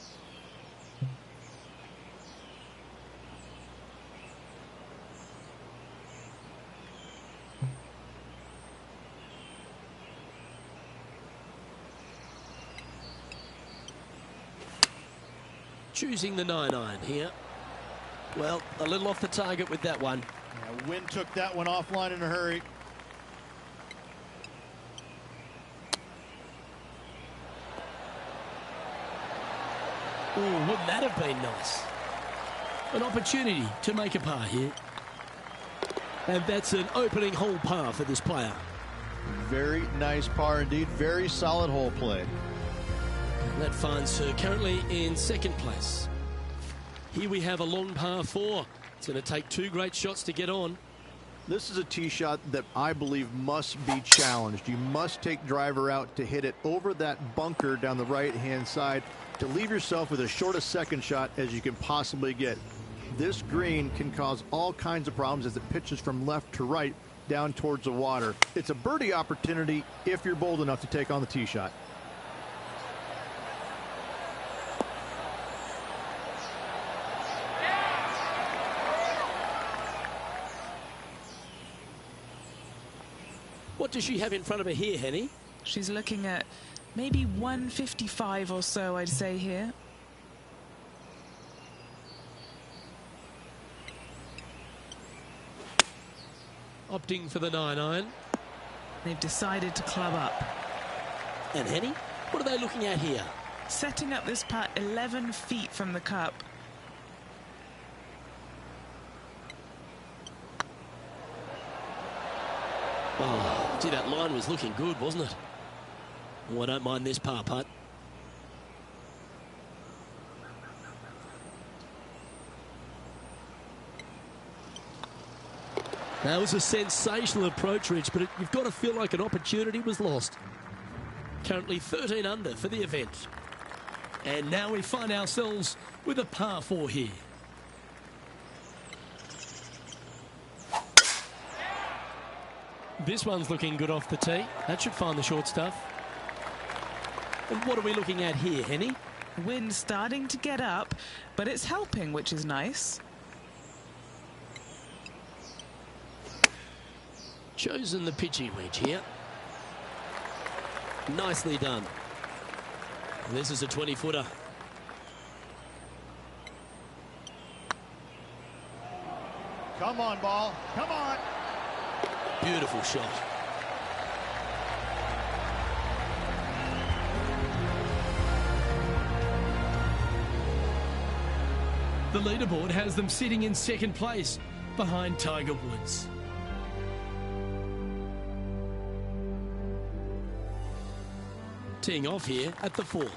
Choosing the 9-iron here. Well, a little off the target with that one. Yeah, Wynn took that one offline in a hurry. Ooh, wouldn't that have been nice? An opportunity to make a par here. And that's an opening hole par for this player. Very nice par indeed. Very solid hole play. And that finds her currently in second place. Here we have a long par 4. It's going to take 2 great shots to get on. This is a tee shot that I believe must be challenged. You must take driver out to hit it over that bunker down the right-hand side to leave yourself with as short a second shot as you can possibly get. This green can cause all kinds of problems as it pitches from left to right down towards the water. It's a birdie opportunity if you're bold enough to take on the tee shot. What does she have in front of her here, Henny? She's looking at maybe 155 or so, I'd say here. Opting for the 9-iron. They've decided to club up. And Henny, what are they looking at here? Setting up this putt 11 feet from the cup. Oh, gee, that line was looking good, wasn't it? Oh, I don't mind this par putt. That was a sensational approach, Rich, but you've got to feel like an opportunity was lost. Currently 13 under for the event. And now we find ourselves with a par 4 here. This one's looking good off the tee. That should find the short stuff. And what are we looking at here, Henny? Wind starting to get up, but it's helping, which is nice. Chosen the pitching wedge here. Nicely done. This is a 20-footer. Come on, ball. Come on. Beautiful shot. The leaderboard has them sitting in second place behind Tiger Woods. Teeing off here at the 4th.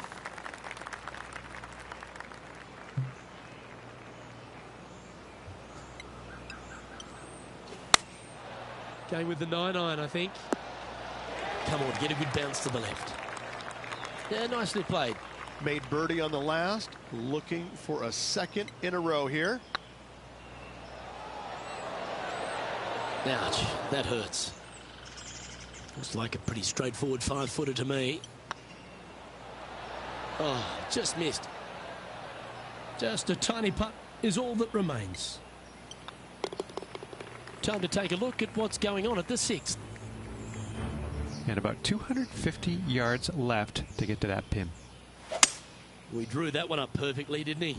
Going with the 9-iron, I think. Come on, get a good bounce to the left. Yeah, nicely played. Made birdie on the last. Looking for a second in a row here. Ouch, that hurts. Looks like a pretty straightforward 5-footer to me. Oh, just missed. Just a tiny putt is all that remains. Time to take a look at what's going on at the 6th. And about 250 yards left to get to that pin. We drew that one up perfectly, didn't he?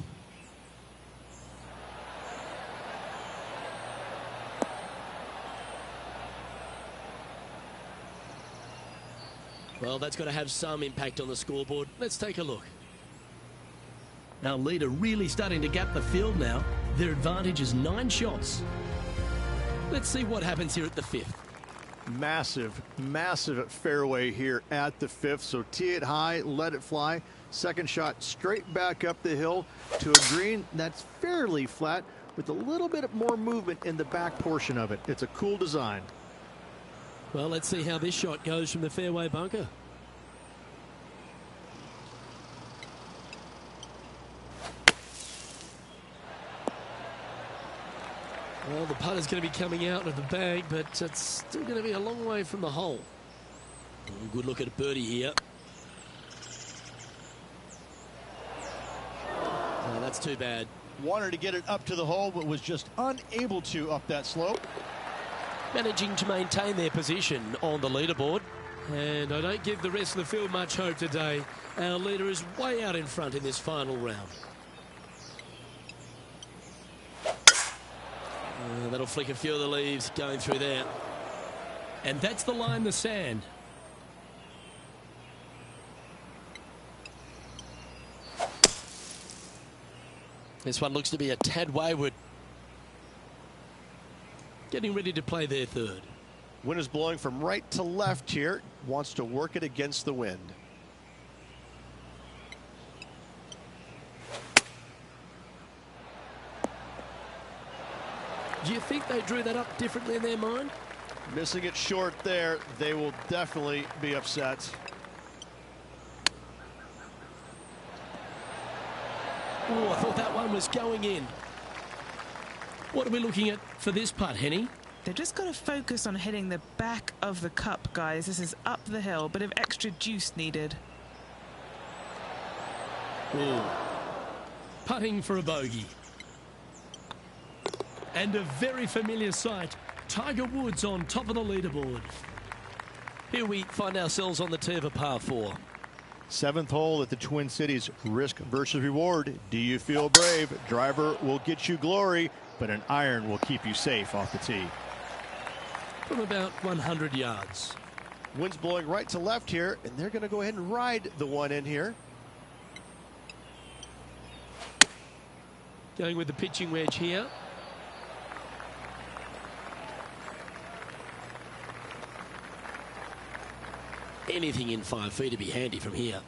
Well, that's got to have some impact on the scoreboard. Let's take a look. Our leader really starting to gap the field now. Their advantage is 9 shots. Let's see what happens here at the 5th. Massive, massive fairway here at the 5th. So tee it high, let it fly. Second shot straight back up the hill to a green that's fairly flat with a little bit more movement in the back portion of it. It's a cool design. Well, let's see how this shot goes from the fairway bunker. Well, the putter's going to be coming out of the bag, but it's still going to be a long way from the hole. Good look at a birdie here. Oh, that's too bad. Wanted to get it up to the hole, but was just unable to up that slope. Managing to maintain their position on the leaderboard. And I don't give the rest of the field much hope today. Our leader is way out in front in this final round. That'll flick a few of the leaves going through there. And that's the line in the sand. This one looks to be a tad wayward. getting ready to play their third. Wind is blowing from right to left here. Wants to work it against the wind. Do you think they drew that up differently in their mind? Missing it short there. They will definitely be upset. Oh, I thought that one was going in. What are we looking at for this putt, Henny? They've just got to focus on hitting the back of the cup, guys. This is up the hill, bit of extra juice needed. Ooh. Putting for a bogey. And a very familiar sight, Tiger Woods on top of the leaderboard. Here we find ourselves on the tee of a par 4. 7th hole at the Twin Cities. Risk versus reward. Do you feel brave? Driver will get you glory, but an iron will keep you safe off the tee. From about 100 yards. Wind's blowing right to left here, and they're going to go ahead and ride the one in here. Going with the pitching wedge here. Anything in 5 feet to be handy from here.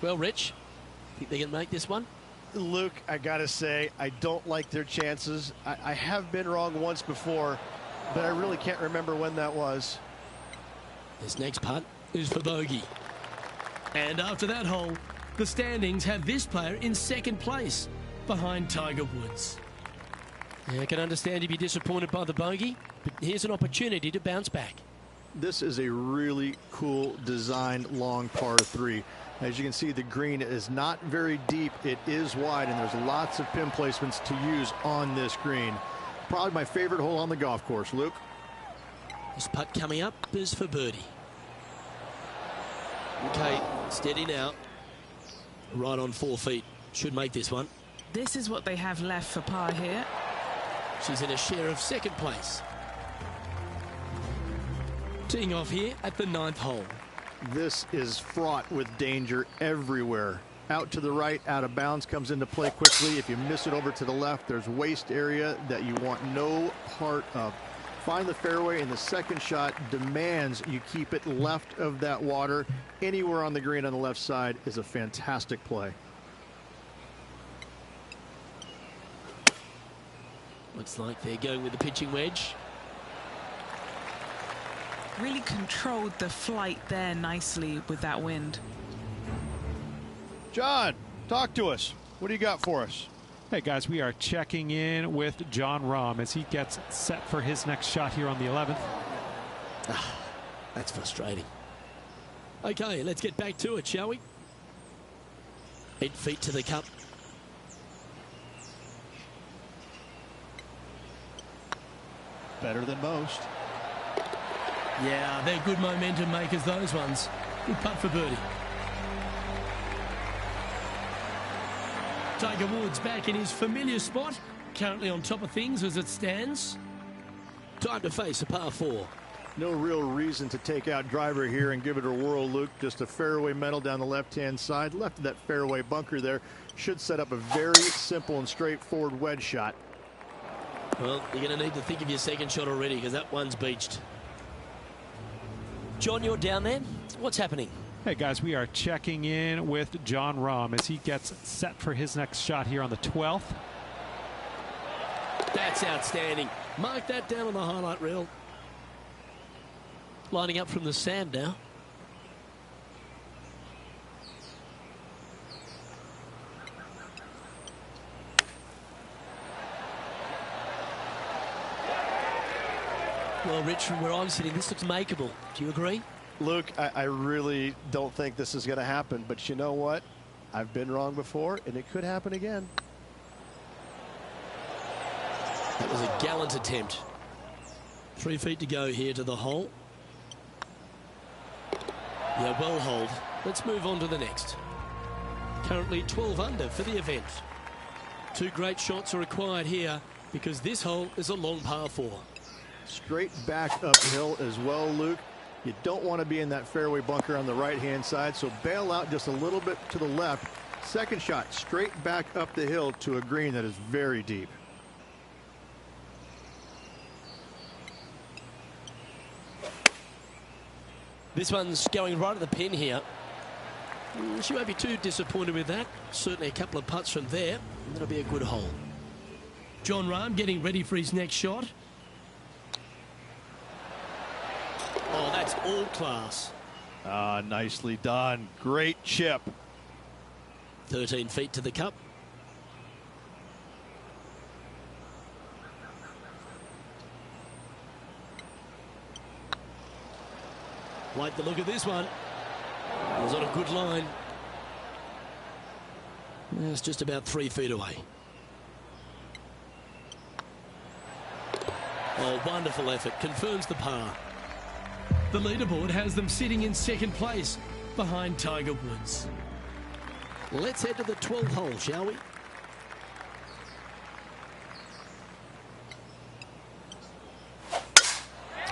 Well, Rich, think they can make this one? Luke, I gotta say, I don't like their chances. I have been wrong once before, but I really can't remember when that was. This next putt is for bogey. And after that hole, the standings have this player in 2nd place behind Tiger Woods. Yeah, I can understand you'd be disappointed by the bogey, but here's an opportunity to bounce back. This is a really cool designed long par 3. As you can see, the green is not very deep. It is wide, and there's lots of pin placements to use on this green. Probably my favorite hole on the golf course. Luke? This putt coming up is for birdie. Okay, steady now. Right on 4 feet. Should make this one. This is what they have left for par here. She's in a share of 2nd place. Teeing off here at the 9th hole. This is fraught with danger everywhere. Out to the right, out of bounds, comes into play quickly. If you miss it over to the left, there's waste area that you want no part of. Find the fairway, and the second shot demands you keep it left of that water. Anywhere on the green on the left side is a fantastic play. Looks like they're going with the pitching wedge. Really controlled the flight there nicely with that wind. John, talk to us. What do you got for us? Hey guys, we are checking in with John Rahm as he gets set for his next shot here on the 11th. That's frustrating. Okay, let's get back to it, shall we? 8 feet to the cup. Better than most. Yeah, they're good momentum makers, those ones. Good putt for birdie. Tiger Woods back in his familiar spot, currently on top of things as it stands. Time to face a par 4. No real reason to take out driver here and give it a whirl, Luke. Just a fairway metal down the left-hand side. Left of that fairway bunker there should set up a very simple and straightforward wedge shot. Well, you're going to need to think of your second shot already because that one's beached. John, you're down there. What's happening? Hey guys, we are checking in with John Rahm as he gets set for his next shot here on the 12th. That's outstanding. Mark that down on the highlight reel. Lining up from the sand now. Well, Rich, from where I'm sitting, this looks makeable. Do you agree? Luke, I really don't think this is going to happen, but you know what? I've been wrong before, and it could happen again. That was a gallant attempt. 3 feet to go here to the hole. Yeah, well holed. Let's move on to the next. Currently 12 under for the event. 2 great shots are required here because this hole is a long par 4. Straight back uphill as well, Luke. You don't want to be in that fairway bunker on the right-hand side, so bail out just a little bit to the left. Second shot, straight back up the hill to a green that is very deep. This one's going right at the pin here. She won't be too disappointed with that. Certainly a couple of putts from there. That'll be a good hole. Jon Rahm getting ready for his next shot. Oh, that's all class. Ah, nicely done. Great chip. 13 feet to the cup. Like the look of this one. It was on a good line. It's just about 3 feet away. Oh, wonderful effort. Confirms the par. The leaderboard has them sitting in second place behind Tiger Woods. Let's head to the 12th hole, shall we?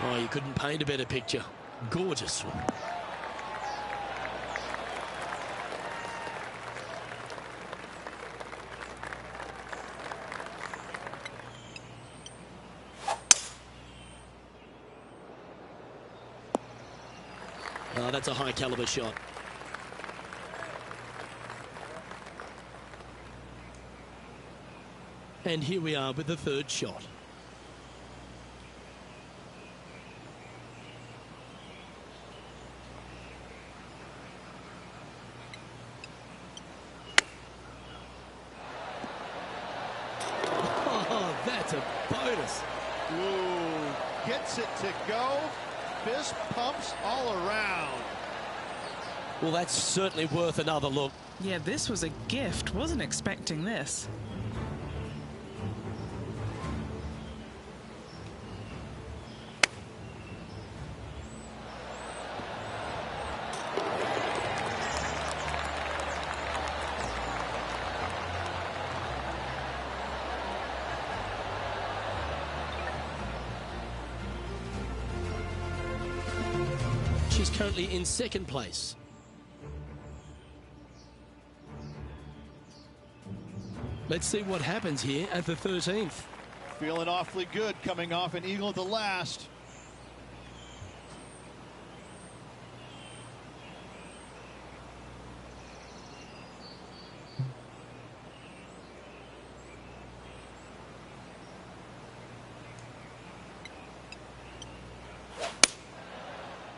Oh, you couldn't paint a better picture. Gorgeous one. Oh, that's a high caliber shot. And here we are with the third shot. Oh, that's a bonus. Ooh, gets it to go. Fist pumps all around. Well, that's certainly worth another look. Yeah, this was a gift. Wasn't expecting this. She's currently in second place. Let's see what happens here at the 13th. Feeling awfully good coming off an eagle at the last.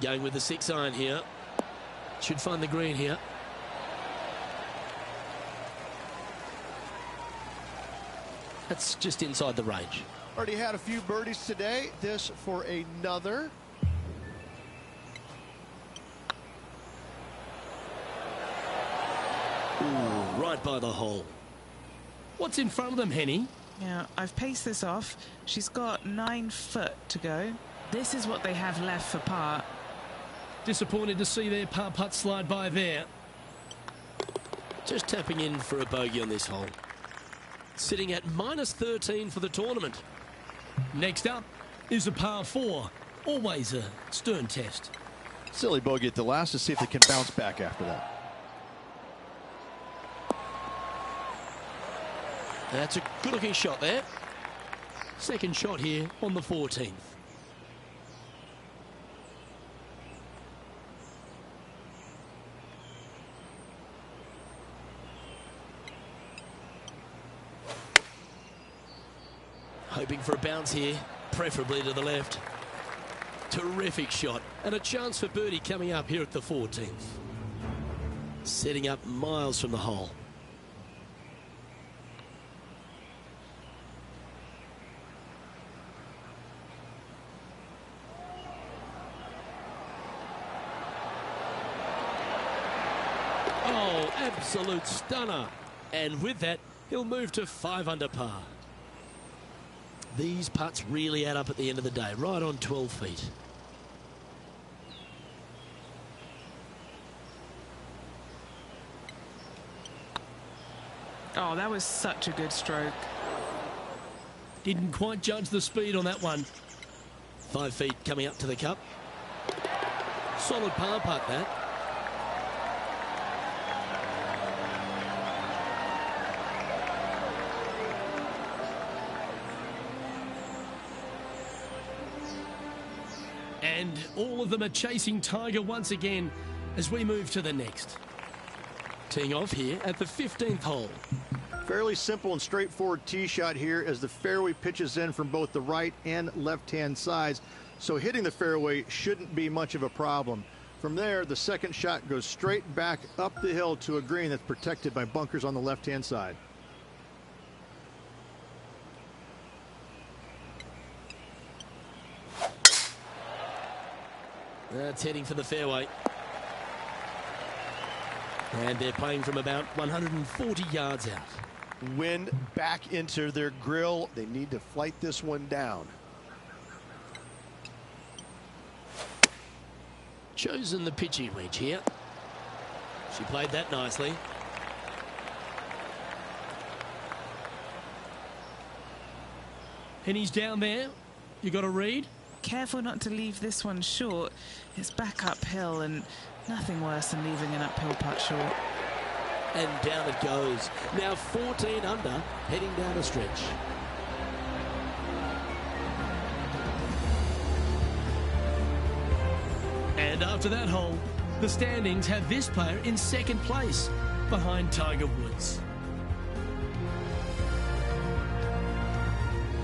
Going with the 6-iron here. Should find the green here. That's just inside the range. Already had a few birdies today. This for another. Ooh, right by the hole. What's in front of them, Henny? Yeah, I've paced this off. She's got 9 foot to go. This is what they have left for par. Disappointed to see their par putt slide by there. Just tapping in for a bogey on this hole. Sitting at -13 for the tournament. Next up is a par 4. Always a stern test. Silly bogey at the last to see if they can bounce back after that. That's a good-looking shot there. Second shot here on the 14th. Hoping for a bounce here, preferably to the left. Terrific shot, and a chance for birdie coming up here at the 14th. Setting up miles from the hole. Oh, absolute stunner. And with that, he'll move to 5 under par. These putts really add up at the end of the day, right on 12 feet. Oh, that was such a good stroke. Didn't quite judge the speed on that one. 5 feet coming up to the cup. Solid par putt, that. And all of them are chasing Tiger once again as we move to the next. Teeing off here at the 15th hole. Fairly simple and straightforward tee shot here as the fairway pitches in from both the right and left-hand sides. So hitting the fairway shouldn't be much of a problem. From there, the second shot goes straight back up the hill to a green that's protected by bunkers on the left-hand side. That's heading for the fairway. And they're playing from about 140 yards out. Wind back into their grill. They need to flight this one down. Chosen the pitching wedge here. She played that nicely. And he's down there. You got to read. Careful not to leave this one short. It's back uphill, and nothing worse than leaving an uphill putt short. And down it goes. Now 14 under, heading down the stretch. And after that hole, the standings have this player in second place behind Tiger Woods.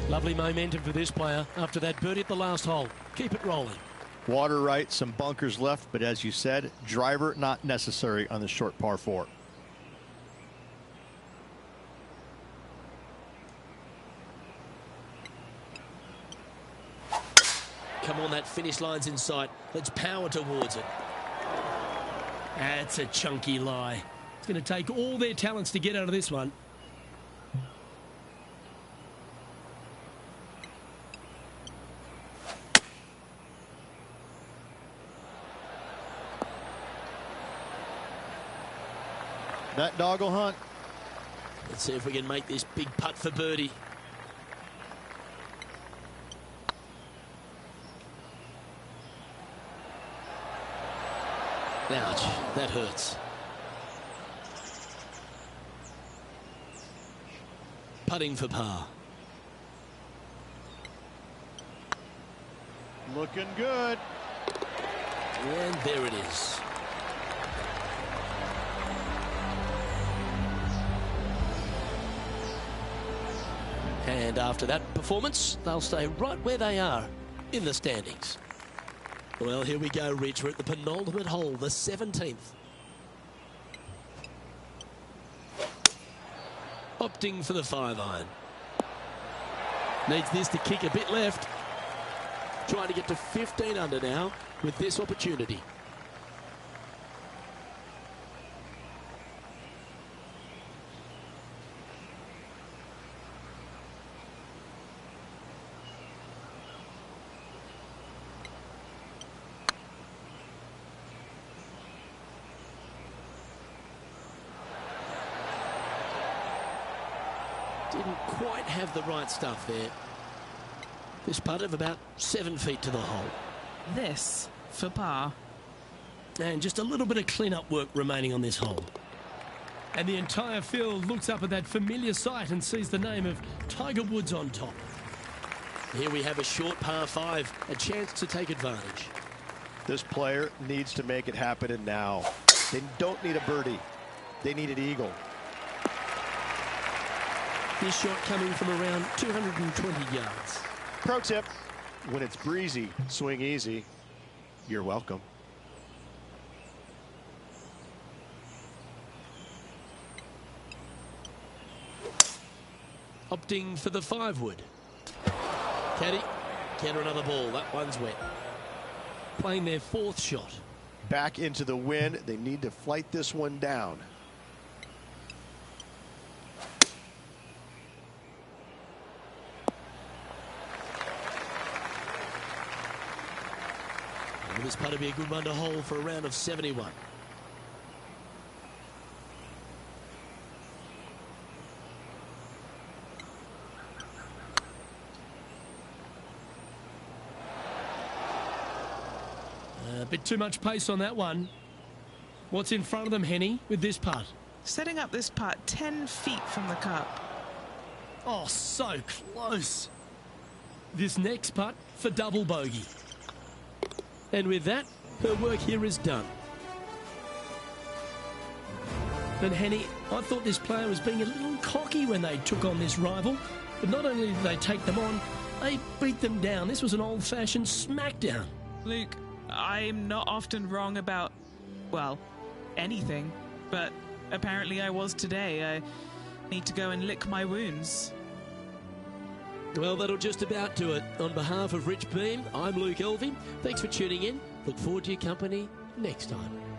Lovely momentum for this player after that birdie at the last hole. Keep it rolling. Water right, some bunkers left, but as you said, driver not necessary on the short par 4. Come on, that finish line's in sight. Let's power towards it. That's a chunky lie. It's going to take all their talents to get out of this one. That dog will hunt. Let's see if we can make this big putt for birdie. Ouch, that hurts. Putting for par. Looking good. And there it is. And after that performance, they'll stay right where they are in the standings. Well, here we go, Rich. We're at the penultimate hole, the 17th. Opting for the 5-iron. Needs this to kick a bit left. Trying to get to 15 under now with this opportunity. Didn't quite have the right stuff there. This putt of about 7 feet to the hole. This for par. And just a little bit of clean-up work remaining on this hole. And the entire field looks up at that familiar sight and sees the name of Tiger Woods on top. Here we have a short par 5, a chance to take advantage. This player needs to make it happen, and now. They don't need a birdie. They need an eagle. This shot coming from around 220 yards. Pro tip, when it's breezy, swing easy. You're welcome. Opting for the 5-wood. Caddy, get her another ball. That one's wet. Playing their 4th shot. Back into the wind. They need to flight this one down. Well, this putt will be a good one to hold for a round of 71. A bit too much pace on that one. What's in front of them, Henny, with this putt? Setting up this putt 10 feet from the cup. Oh, so close. This next putt for double bogey. And with that, her work here is done. And Henny, I thought this player was being a little cocky when they took on this rival. But not only did they take them on, they beat them down. This was an old-fashioned smackdown. Luke, I'm not often wrong about, well, anything. But apparently I was today. I need to go and lick my wounds. Well, that'll just about do it. On behalf of Rich Beam, I'm Luke Elving. Thanks for tuning in. Look forward to your company next time.